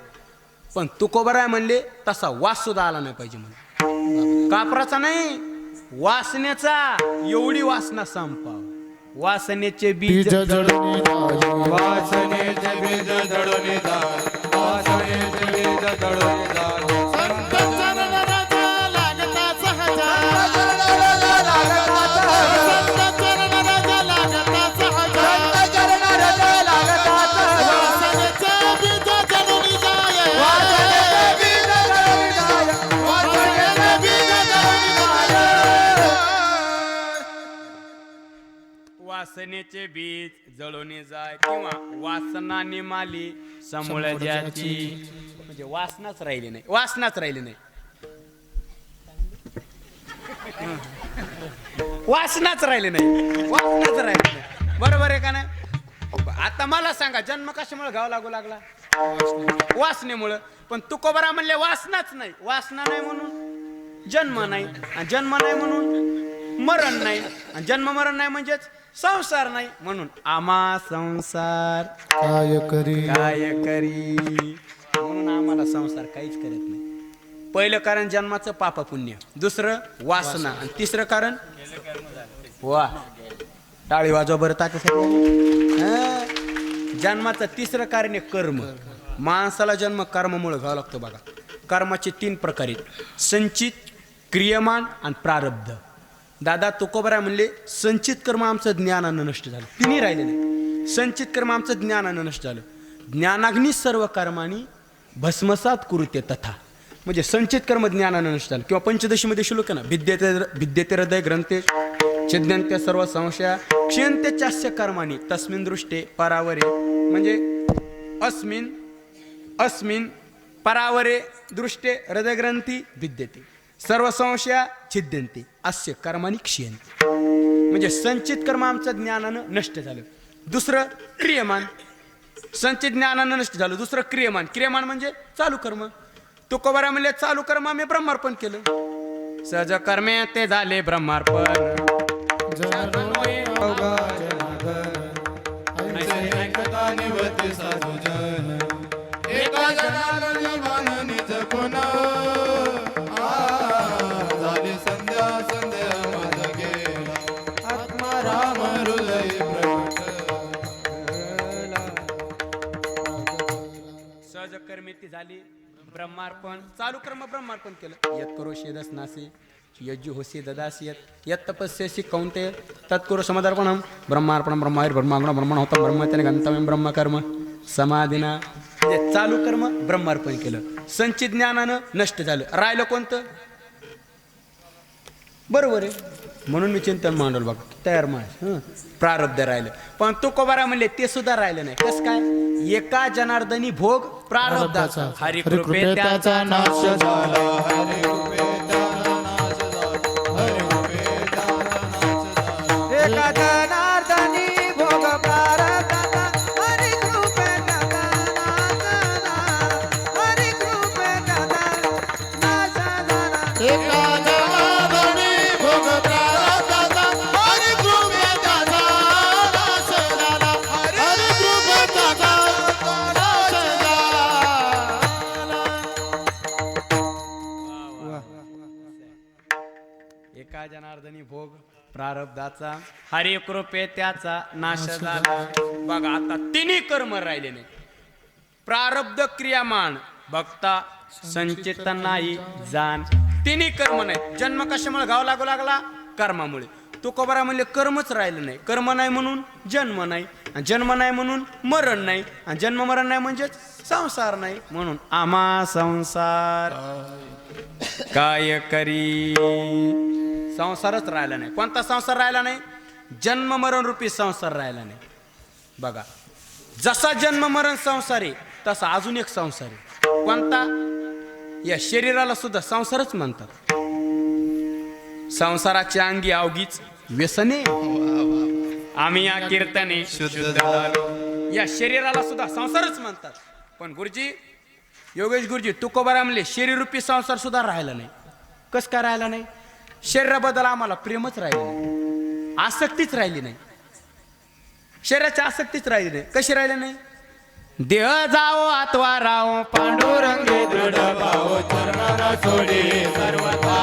पण तुकोबराय म्हणले तसा वास सुद्धा आला नाही पाहिजे म्हणून. कापराचा नाही, वासनेचा. एवढी वासना संपाव. वासनेचे बीज जडून जाई. वासनेचे बीज जडून जात, वासनेचे बीज जडून जात. संत चरणाचा लागता सहजा. संत चरणाचा लागता सहजा. वासनेचे बीज जडून जाई. वासनेचे बीज जडून जाई. वासनेचे बीज जडून जाई. वासनेचे बीज जळून जाय किंवा वासना निमाली समूळ ज्याची. म्हणजे वासनाच राहिली नाही. वासनाच राहिली नाही. बरोबर आहे का नाही? आता मला सांगा जन्म कशामुळे घाव लागू लागला? वासनेमुळं. पण तुकोबरा म्हणले वासनाच नाही. वासना नाही म्हणून जन्म नाही, आणि जन्म नाही म्हणून मरण नाही, आणि जन्म मरण नाही म्हणजेच संसार नाही. म्हणून आम्हा संसार काय करी म्हणून आम्हाला संसार काहीच करत नाही. पहिलं कारण जन्माचं पाप पुण्य, दुसरं वासना, आणि तिसरं कारण वा टाळी वाजवा बरं तात्यासाठी. जन्माचं तिसरं कारण आहे कर्म. माणसाला जन्म कर्मामुळे घ्यावा लागतो. बघा कर्माचे 3 प्रकार आहेत: संचित, क्रियमान आणि प्रारब्ध. दादा तुकोबराय म्हणले संचित कर्म आमचं ज्ञानानं नष्ट झालं. तिन्ही राहिले नाही. संचित कर्म आमचं ज्ञानानं नष्ट झालं. ज्ञानाग्नी सर्व कर्मानी भस्मसात कुरुते तथा. म्हणजे संचित कर्म ज्ञानानं नष्ट झालं. किंवा पंचदशीमध्ये श्लोक आहे ना, विद्येते हृदय ग्रंथे छिद्यंते सर्व संशया क्षयंते चास्य कर्मानी तस्मिन दृष्टे परावरे. म्हणजे अस्मिन परावरे दृष्टे हृदयग्रंथी विद्यते सर्व संशया छिद्यंते अस्य कर्मानी क्षयंते. म्हणजे संचित कर्म आमचं ज्ञानानं नष्ट झालं. दुसरं क्रियमान. संचित ज्ञानानं नष्ट झालं. दुसरं क्रियमान. क्रियमान म्हणजे चालू कर्म. तुकोबरा म्हणले चालू कर्म आम्ही ब्रह्मार्पण केलं. सहज कर्मे ते झाले ब्रह्मार्पण. ऐकता निवते साधू जन. एका जनाला मान निज कोण. झाली संध्या माझ गेला. आत्मा राम हृदय सहज कर्मे ती झाली ब्रह्मार्पण. चालू कर्म ब्रह्मार्पण केलं. यत करो शेदस नासी यज्जु होसी ददासी यत तपस्यसी कौंते तत्कुरु समदर्पणम ब्रह्मार्पणम ब्रह्मायर ब्रह्मागुण ब्रह्मण होतं ब्रह्मतेने गंतव्यम ब्रह्मकर्म समाधीना. म्हणजे चालू कर्म ब्रह्मार्पण केलं. संचित ज्ञानानं नष्ट झालं. राहिलं कोणतं? बरोबर आहे. म्हणून मी चिंतन मांडवल बघा तयार माणूस. प्रारब्ध राहिलं. पण तुकोबारा म्हणले ते सुद्धा राहिलं नाही. कसं काय? एका जनार्दनी भोग प्रारब्धाचा हरिकृपे त्याचा नाश झाला. एका जनार्दनी भोग प्रारब्धाचा हरी कृपे त्याचा नाश झाला. हरी कृपे त्याचा नाश झाला. एका जनार्दनी भोग प्रारब्धाचा हरी कृपे त्याचा नाश झाला. हरी कृपे त्याचा नाश झाला. एका जनार्दनी भोग प्रारब्धाचा हरी कृपे त्याचा नाश झाला. बघा आता तिन्ही कर्म राहिले नाही. प्रारब्ध क्रियामान भक्ता संचित नाही जाण. तिन्ही कर्म नाही. जन्म कशामुळे घाव लागू लागला? कर्मामुळे. तुकोबारा म्हणले कर्मच राहिलं नाही. कर्म नाही म्हणून जन्म नाही, आणि जन्म नाही म्हणून मरण नाही, आणि जन्म मरण नाही म्हणजेच संसार नाही. म्हणून आम्हा संसार काय करी. संसारच राहिला नाही. कोणता संसार राहिला नाही? जन्म मरण रूपी संसार राहिला नाही. बघा, जसा जन्म मरण संसार आहे तसा अजून एक संसार आहे. कोणता? या शरीराला सुद्धा संसारच म्हणतात. संसाराच्या अंगी अवघीच व्यसने, आम्ही या कीर्तने शुद्ध झालो. या शरीराला सुद्धा संसारच म्हणतात. पण गुरुजी, योगेश गुरुजी, तुकोबारा म्हणले शरीर रूपी संसार सुद्धा राहिला नाही. कस काय राहिला नाही? शरीराबद्दल आम्हाला प्रेमच राहिलं नाही, आसक्तीच राहिली नाही. शरीराची आसक्तीच राहिली नाही. कशी राहिली नाही? देह जाओ अथवा राहो पांडुरंगे दृढ भाव चरणाला सोडे सर्वथा.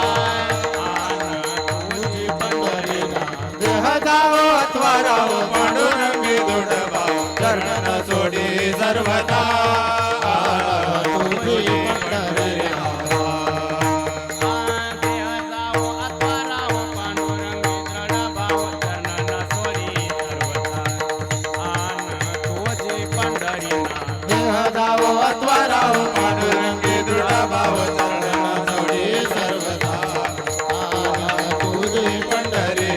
देह जावो अथवा राहो पांडुरंगी दृढ भाव चरण सोडी सर्वथा. तुझी पंढरी देह जावो अथवा राहो पांडुरंगी दृढ भाव चरण सोडी सर्वथा. तुझी पंढरी देह जावो अथवा राहो पांडुरंगी दृढ भाव चरणना सोडी सर्वथा. तुझी पंढरी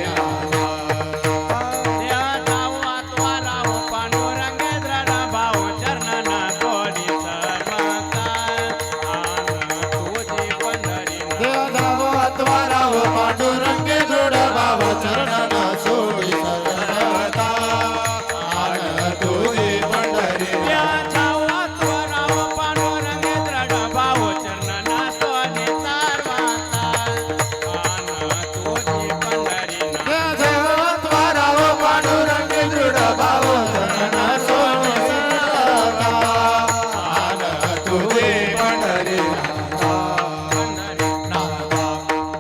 देह जावो अथवा राहो पांडुरंगी दृढ भाव चरणना सोडी सर्वथा. तुझी पंढरी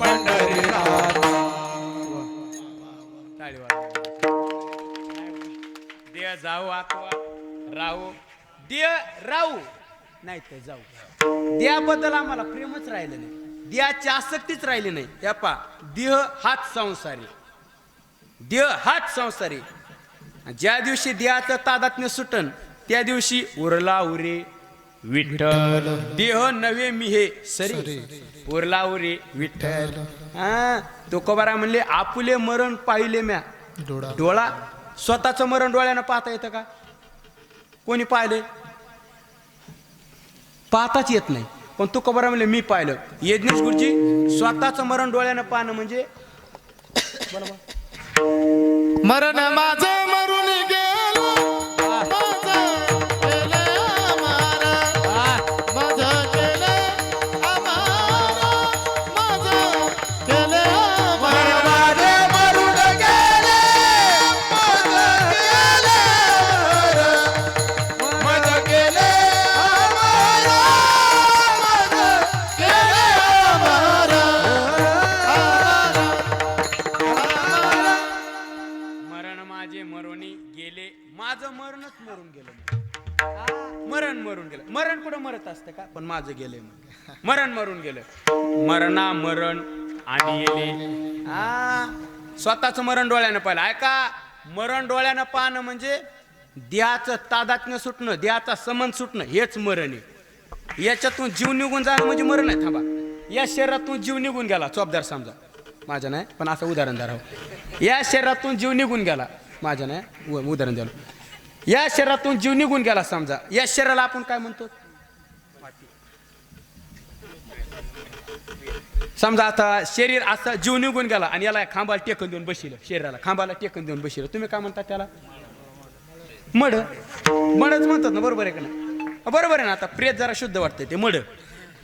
पंढरी टाळी वाजवा. देह जाऊ अथवा राहू, देह राहू नाही तर जाऊ. देहाबद्दल आम्हाला प्रेमच राहिलं नाही, देहाची आसक्तीच राहिली नाही. या पा, देह हाच संसारी, देह हाच संसारी. ज्या दिवशी देहाचं तादात्म्य सुटन त्या दिवशी उरला उरे विठ्ठल. देह नव्हे मी हे सरी, उरला उरे विठ्ठल. हा, तुकोबारा म्हणले आपुले मरण पाहिले म्या डोळा. स्वतःचं मरण डोळ्यानं पाहता येतं का? कोणी पाहिले? पाहताच येत नाही. पण तुकोबारा म्हणले मी पाहिलं. यज्ञेश गुरुजी, स्वतःचं मरण डोळ्यानं पाहणं म्हणजे मरण माझे मरून गेलो, माझं केलं अमर. माझं केलं अमर, माझं केलं अमर. माझे मरून गेले, माझं केलं अमर. माझं केलं अमर, माझं केलं अमर. मरण माझे मरोनी गेले. माझं मरणच मरून गेलं. मरण मरून गेलं. मरण कुठं मरत असतं का? पण माझं गेलंय. मरण मरून गेलं. मरणा मरण आणि गेले. हा, स्वतःचं मरण डोळ्यानं पाहिलं. ऐका, मरण डोळ्यानं पाहणं म्हणजे देहाचं तादात्म्य सुटणं, देहाचा संबंध सुटणं, हेच मरण आहे. याच्यातून जीव निघून जाणं म्हणजे मरण आहे. थांबा, या शरीरातून जीव निघून गेला, चोपदार समजा, माझं नाही पण असं उदाहरण द्या. या शरीरातून जीव निघून गेला, माझं नाही, उदाहरण द्याल. या शरीरातून जीव निघून गेला समजा, या शरीराला आपण काय म्हणतो? समजा आता शरीर असं जीव निघून गेला आणि याला खांबाला टेकून देऊन बसिलं, शरीराला खांबाला टेकून देऊन बसिलं, तुम्ही काय म्हणता त्याला? मड. मडच म्हणतात ना, बरोबर आहे का नाही? बरोबर आहे ना. आता प्रेत जरा शुद्ध वाटतंय ते मड,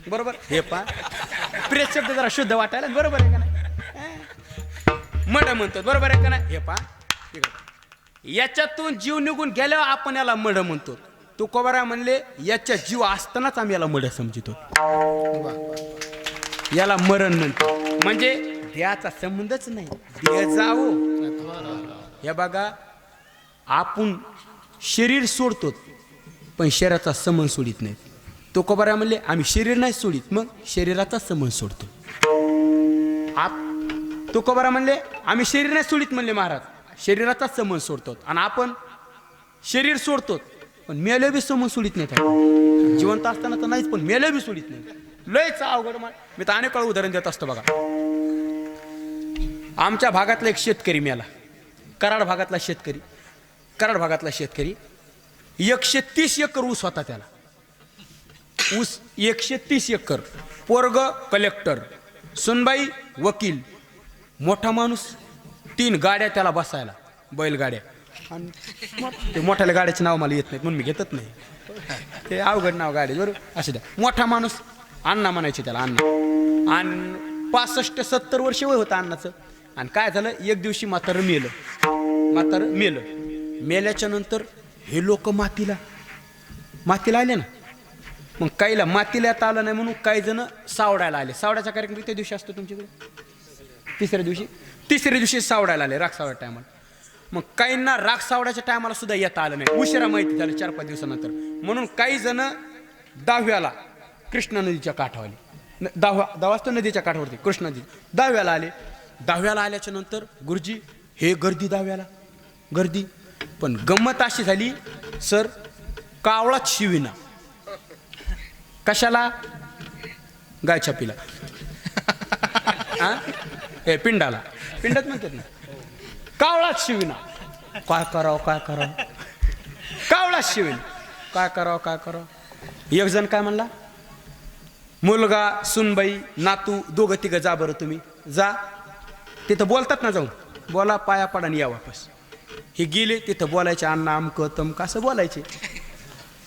बरोबर. हे पा, प्रेत शब्द जरा शुद्ध वाटायला, बरोबर आहे का नाही? मड म्हणतात, बरोबर आहे का नाही? हे पा, याच्यातून जीव निघून गेल्यावर आपण याला मड म्हणतो. तुकोबारा म्हणले याच्या जीव असतानाच आम्ही याला मड समजतो, याला मरण म्हणतो. म्हणजे देहाचा संबंधच नाही, देह जावो. हे बघा, आपण शरीर सोडतो पण शरीराचा संबंध सोडित नाही. तुकोबारा म्हणले आम्ही शरीर नाही सोडित, मग शरीराचा संबंध सोडतो. तुकोबारा म्हणले आम्ही शरीर नाही सोडित म्हणले महाराज, शरीराचाच समन सोडतो आणि आपण शरीर सोडतो पण मेले बी समन सोडित नाही. जिवंत असताना तर नाहीच पण मेले बी सोडित नाही. लयच अवघड मान. मी तर अनेक वेळा उदाहरण देत असतो बघा. आमच्या भागातला एक शेतकरी मेला, कराड भागातला शेतकरी, कराड भागातला शेतकरी 130 एकर ऊस होता त्याला. ऊस 130 एकर. पोरग कलेक्टर, सुनबाई वकील, मोठा माणूस, 3 गाड्या त्याला बसायला, बैलगाड्या. आणि ते मोठ्याल्या गाड्याचे नाव मला येत नाहीत म्हणून मी घेतच नाही, ते अवघड नाव गाडी बरोबर. असं द्या. मोठा माणूस, अण्णा म्हणायचे त्याला, अण्णा. आणि 65-70 वर्ष वय होतं अण्णाचं. आणि काय झालं, एक दिवशी म्हातारं मेलं. म्हातारं मेलं. मेल्याच्या नंतर हे लोक मातीला आले ना. मग काहीला मातीला येता आलं नाही म्हणून काही जण सावडायला आले. सावड्याचा कार्यक्रम त्या दिवशी असतो तुमच्याकडे, तिसऱ्या दिवशी सावडायला आले, राग सावड्या टायमाला. मग काहींना राग सावड्याच्या टायमाला सुद्धा येता आलं नाही, उशिरा माहिती झालं 4-5 दिवसानंतर. म्हणून काही जण 10व्याला कृष्णा नदीच्या काठावर, 10 असतो नदीच्या काठावरती, कृष्णा नदी, 10व्याला आले. 10व्याला आल्याच्या नंतर गुरुजी हे गर्दी, 10व्याला गर्दी. पण गंमत अशी झाली सर, कावळाच शिवीना. कशाला? गाय छापीला, हे पिंडाला, पिंडात म्हणतात ना, कावळाच शिवीना. काय करावं कावळाच शिवीना, काय करावं. एक जण काय म्हणला, मुलगा, सुनबाई, नातू, 2-3 जा बरं तुम्ही, जा. तिथं बोलतात ना, जाऊन बोला, पाया पडा आणि या वापस. हे गेले तिथं बोलायचे, अण्णा अमकं तमकं असं बोलायचे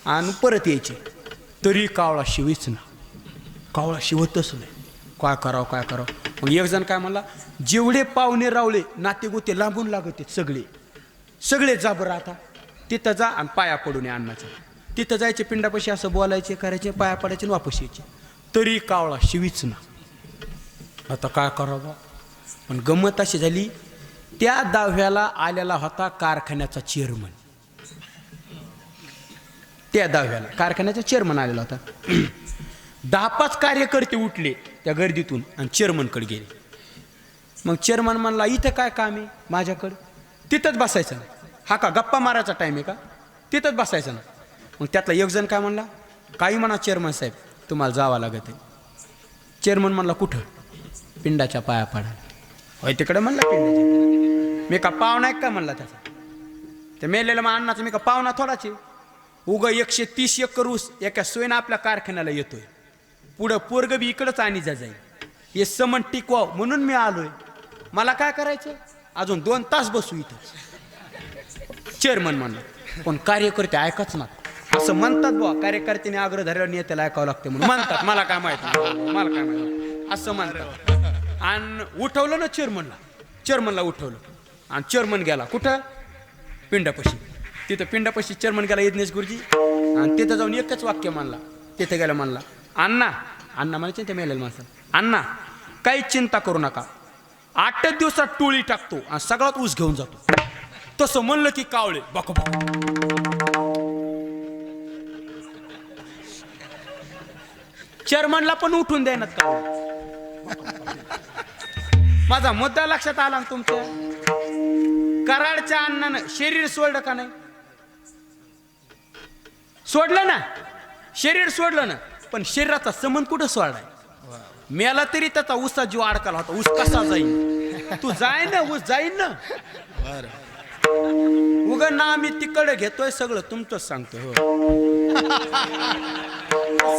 आणि परत यायचे. तरी कावळा शिवीच ना, कावळा शिवतच नाही. काय करावं. मग एक जण काय म्हणला, जेवढे पाहुणे रावळे नाते गोते लांबून लागत सगळे जा बरं आता, तिथं जा आणि पाया पडून अण्णाचं. तिथं जायचे, पिंडापाशी असं बोलायचे, करायचे, पाया पडायचे, वापस यायचे. तरी कावळा शिवीच ना. आता काय करावं. पण गंमत अशी झाली, त्या 10व्याला आलेला होता कारखान्याचा चेअरमन. त्या 10व्याला कारखान्याचा चेअरमन आलेला होता. 10-5 कार्यकर्ते उठले त्या गर्दीतून आणि चेअरमनकडे गेले. मग चेअरमन म्हणला, इथं काय काम आहे माझ्याकडं? तिथंच बसायचं ना. हा का गप्पा मारायचा टाईम आहे का? तिथंच बसायचं ना. मग त्यातला एक जण काय म्हणला, काही म्हणा चेअरमन साहेब, तुम्हाला जावं लागत आहे. चेअरमन म्हणला, कुठं? पिंडाच्या पाया पडा. होय तिकडे म्हणला पिंडाच्या. मी का पाहुणा आहे का म्हणला त्याचा? त्या मेलेल्या मग अण्णाचं मी का पाहुणा थोडाचे? उगं 130 एकर ऊस एका सोयीनं आपल्या कारखान्याला येतोय. पुढं पोरग बी इकडंच आणि जाईल. हे समन टिकवाव म्हणून मी आलोय. मला काय करायचं, अजून 2 तास बसू इथं. चेअरमन म्हणला. पण कार्यकर्ते ऐकच ना, असं म्हणतात बुवा, कार्यकर्त्याने आग्रह धरल्यावर नेत्याला ऐकावं लागते म्हणून म्हणतात. मला काय माहिती असं म्हणतात. आणि उठवलं ना चेअरमनला उठवलं आणि चेअरमन गेला कुठं? पिंडापाशी. तिथं पिंडापाशी चेअरमन गेला, यज्ञेश गुरुजी. आणि तिथं जाऊन एकच वाक्य म्हणला. तिथं गेला म्हणला, अण्णा म्हणायचे ते मेलेल्या माणसाला, अण्णा काही चिंता करू नका, 8 दिवसात टोळी टाकतो आणि सगळ्यात ऊस घेऊन जातो. तसं म्हणलं की कावळे बक. चेअरमनला पण उठून द्यायना कावळे. माझा मुद्दा लक्षात आला ना तुमच्या? कराडच्या अण्णानं शरीर सोडलं का नाही? सोडलं ना, शरीर सोडलं ना, पण शरीराचा संबंध कुठं सोडलाय? मेला तरी त्याचा ऊसा जीव अडकला होता. ऊस कसा जाईल? तू जाय ना, ऊस जाईल ना. उगा ना आम्ही तिकडे घेतोय, सगळं तुमचंच सांगतो. हो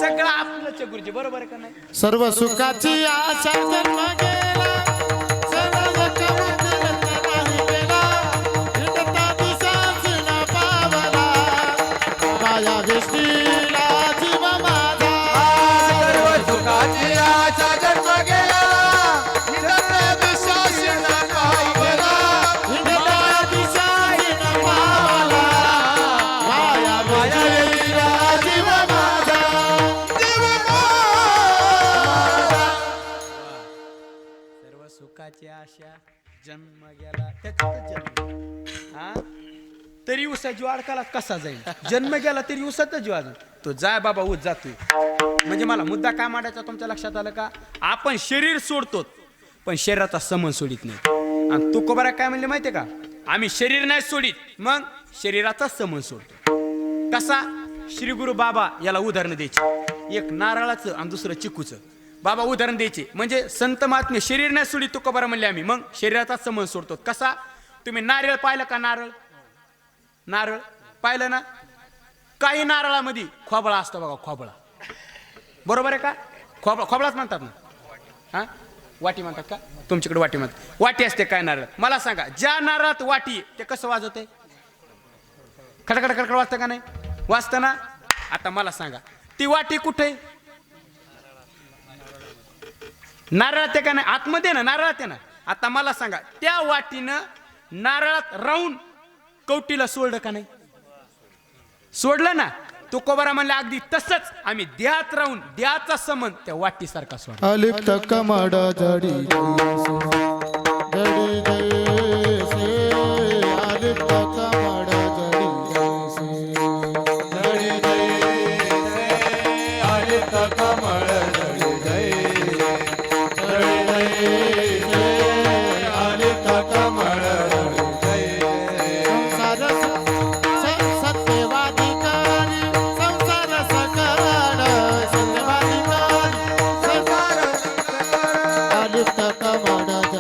सगळं आपलंच गुरुजी, बरोबर आहे का नाही? सर्व सुखाची आशा जन्म गेला, सर्व कमतरता नाही गेला, हिंडता दिसाच न पावला, माया विष्णीला जीव माझा. सर्व सुखाची आशा जन्म गेला, हिंडता दिसाच न पावला, हिंडता दिसाच न पावला, माया विष्णीला जीव माझा. सर्व सुखाची आशा जन्म गेला, त्याच्यातच जन्म. हा तरी उसा जीव अडकाला कसा जाईल? जन्म गेला तरी उसातच जीव अजून. तो जाय बाबा, ऊस जातोय. म्हणजे मला मुद्दा काय मांडायचा तुमच्या लक्षात आलं का? आपण शरीर सोडतो पण शरीराचा संबंध सोडित नाही. आणि तुकोबारा काय म्हणले माहितीये का, आम्ही शरीर नाही सोडित, मग शरीराचा संबंध सोडतो. कसा? श्री गुरु बाबा याला उदाहरण द्यायचे, एक नारळाचं आणि दुसरं चिकूचं. बाबा उदाहरण द्यायचे, म्हणजे संत महात्मे शरीर नाही सोडित तुकोबारा म्हणले आम्ही, मग शरीराचा संबंध सोडतो. कसा? तुम्ही नारळ पाहिलं का? नारळ पाहिलं ना? काही नारळामध्ये खोबळा असतो बघा, खोबळा. बरोबर आहे का? खोबळाच म्हणतात ना. हा, वाटी म्हणतात का तुमच्याकडे? वाटी म्हणतात. वाटी असते काय नारळ? मला सांगा, ज्या नारळात वाटी ते कसं वाजवते? खडखड खडखड वाजतं का नाही? वाजतं ना. आता मला सांगा, ती वाटी कुठे? नारळात आहे का नाही? आतमध्ये ना, नारळात आहे ना. आता मला सांगा, त्या वाटीनं नारळात राहून कवटीला सोडलं का नाही? सोडलं ना. तुकोबारा म्हणले अगदी तसंच आम्ही देहात राहून देहाचा संबंध त्या वाटीसारखा सोडला. अलिप्त कमड जडी जडी जैसे अलिप्त कमड जडी जैसे आलिप्त कमळ जळी जैसे आलिप्त कमळ जळी जैसे संसार सत्यवादिकारी संसार सकळ सत्यवादिकारी संसार अलिप्त कमड जडी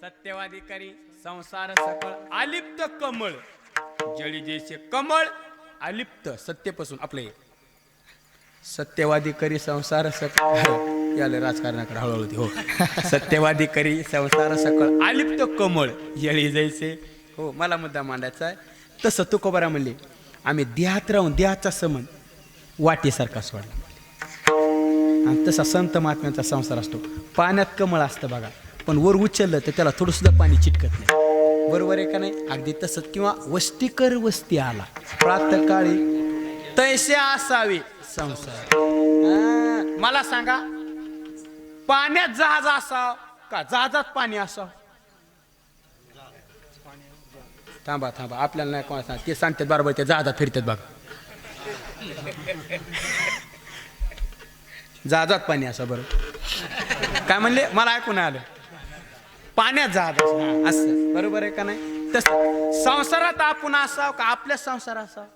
सत्यवादिकारी संसार सकळ अलिप्त कमळ जळी जैसे. कमळ अलिप्त सत्यपासून आपले सत्यवादी करी संसार सकळ याला राजकारणाकडे हळूहळू दे. हो, सत्यवादी करी संसार सकळ अलिप्त कमळ जळी जैसे. हो, मला मुद्दा मांडायचा आहे. तसं तुकोबारा म्हणले आम्ही देहात राहून देहाचा संबंध वाटीसारखा सोडला. आणि तसा संत महात्म्यांचा संसार असतो. पाण्यात कमळ असतं बघा, पण वर उचललं तर त्याला थोडं सुद्धा पाणी चिटकत नाही. बरोबर आहे का नाही? अगदी तसंच. किंवा वस्तीकर वस्ती आला प्रातःकाळी तैसे असावे संसार. मला सांगा, पाण्यात जहाज असावं का जहाजात पाणी असावं? थांबा आपल्याला नाही कोण सांग, ते सांगतात बरोबर, ते जहाजात फिरतात बघा. जहाजात पाणी असावं. बरोबर काय म्हणले? मला ऐकून आलं. पाण्यात जहाज असं. बरोबर आहे का नाही? तसं संसारात आपण असावं का आपल्याच संसार असावं?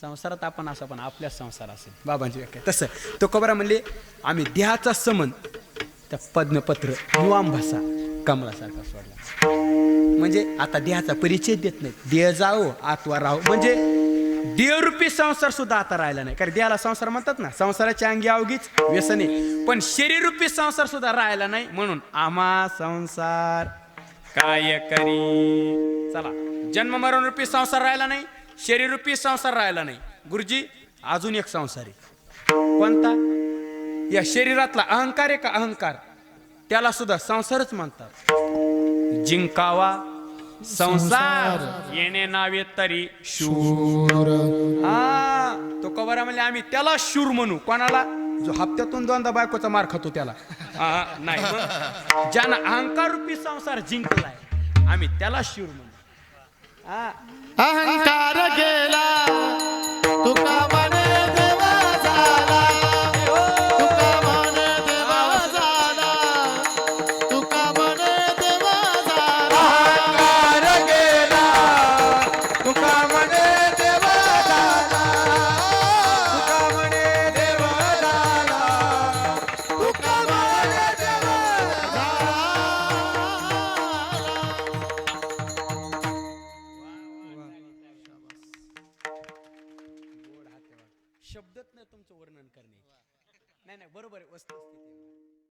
संसारात आपण असावं पण आपल्याच संसार असेल. बाबांची व्याख्या तसं तुकोबारा म्हणले आम्ही देहाचा संबंध त्या पद्मपत्र निवांभासा कमळासारखा सोडला. म्हणजे आता देहाचा परिचय देत नाही. देह जाओ आत्वा राहो. म्हणजे देहरूपी संसार सुद्धा आता राहिला नाही. कारण देहाला संसार म्हणतात ना. संसाराच्या अंगी अवघीच व्यसने, पण शरीररूपी संसार सुद्धा राहिला नाही. म्हणून आम्हा संसार काय करी. चला, जन्म मरण रूपी संसार राहिला नाही, शरीररूपी संसार राहिला नाही. गुरुजी, अजून एक संसार आहे. कोणता? या शरीरातला अहंकार आहे का अहंकार, त्याला सुद्धा संसारच म्हणतात. जिंकावा संसार येणे नावे तरी शूर. हा, तुकोबारा म्हणले आम्ही त्याला शूर म्हणू. कोणाला? जो हप्त्यातून दोनदा बायकोचा मार खातो त्याला. नाही, ज्यानं अहंकार रूपी संसार जिंकलाय आम्ही त्याला शूर म्हणू. अहंकार गेला तुका म्हणे देवा झाला, तुका म्हणे देवा झाला, तुका म्हणे देवा झाला. अहंकार गेला तुका म्हणे देवा झाला, तुका म्हणे देवा झाला, तुका म्हणे देवा शब्दच नाही तुमचं वर्णन करणे. नाही बरोबर आहे. वस्तुस्थिती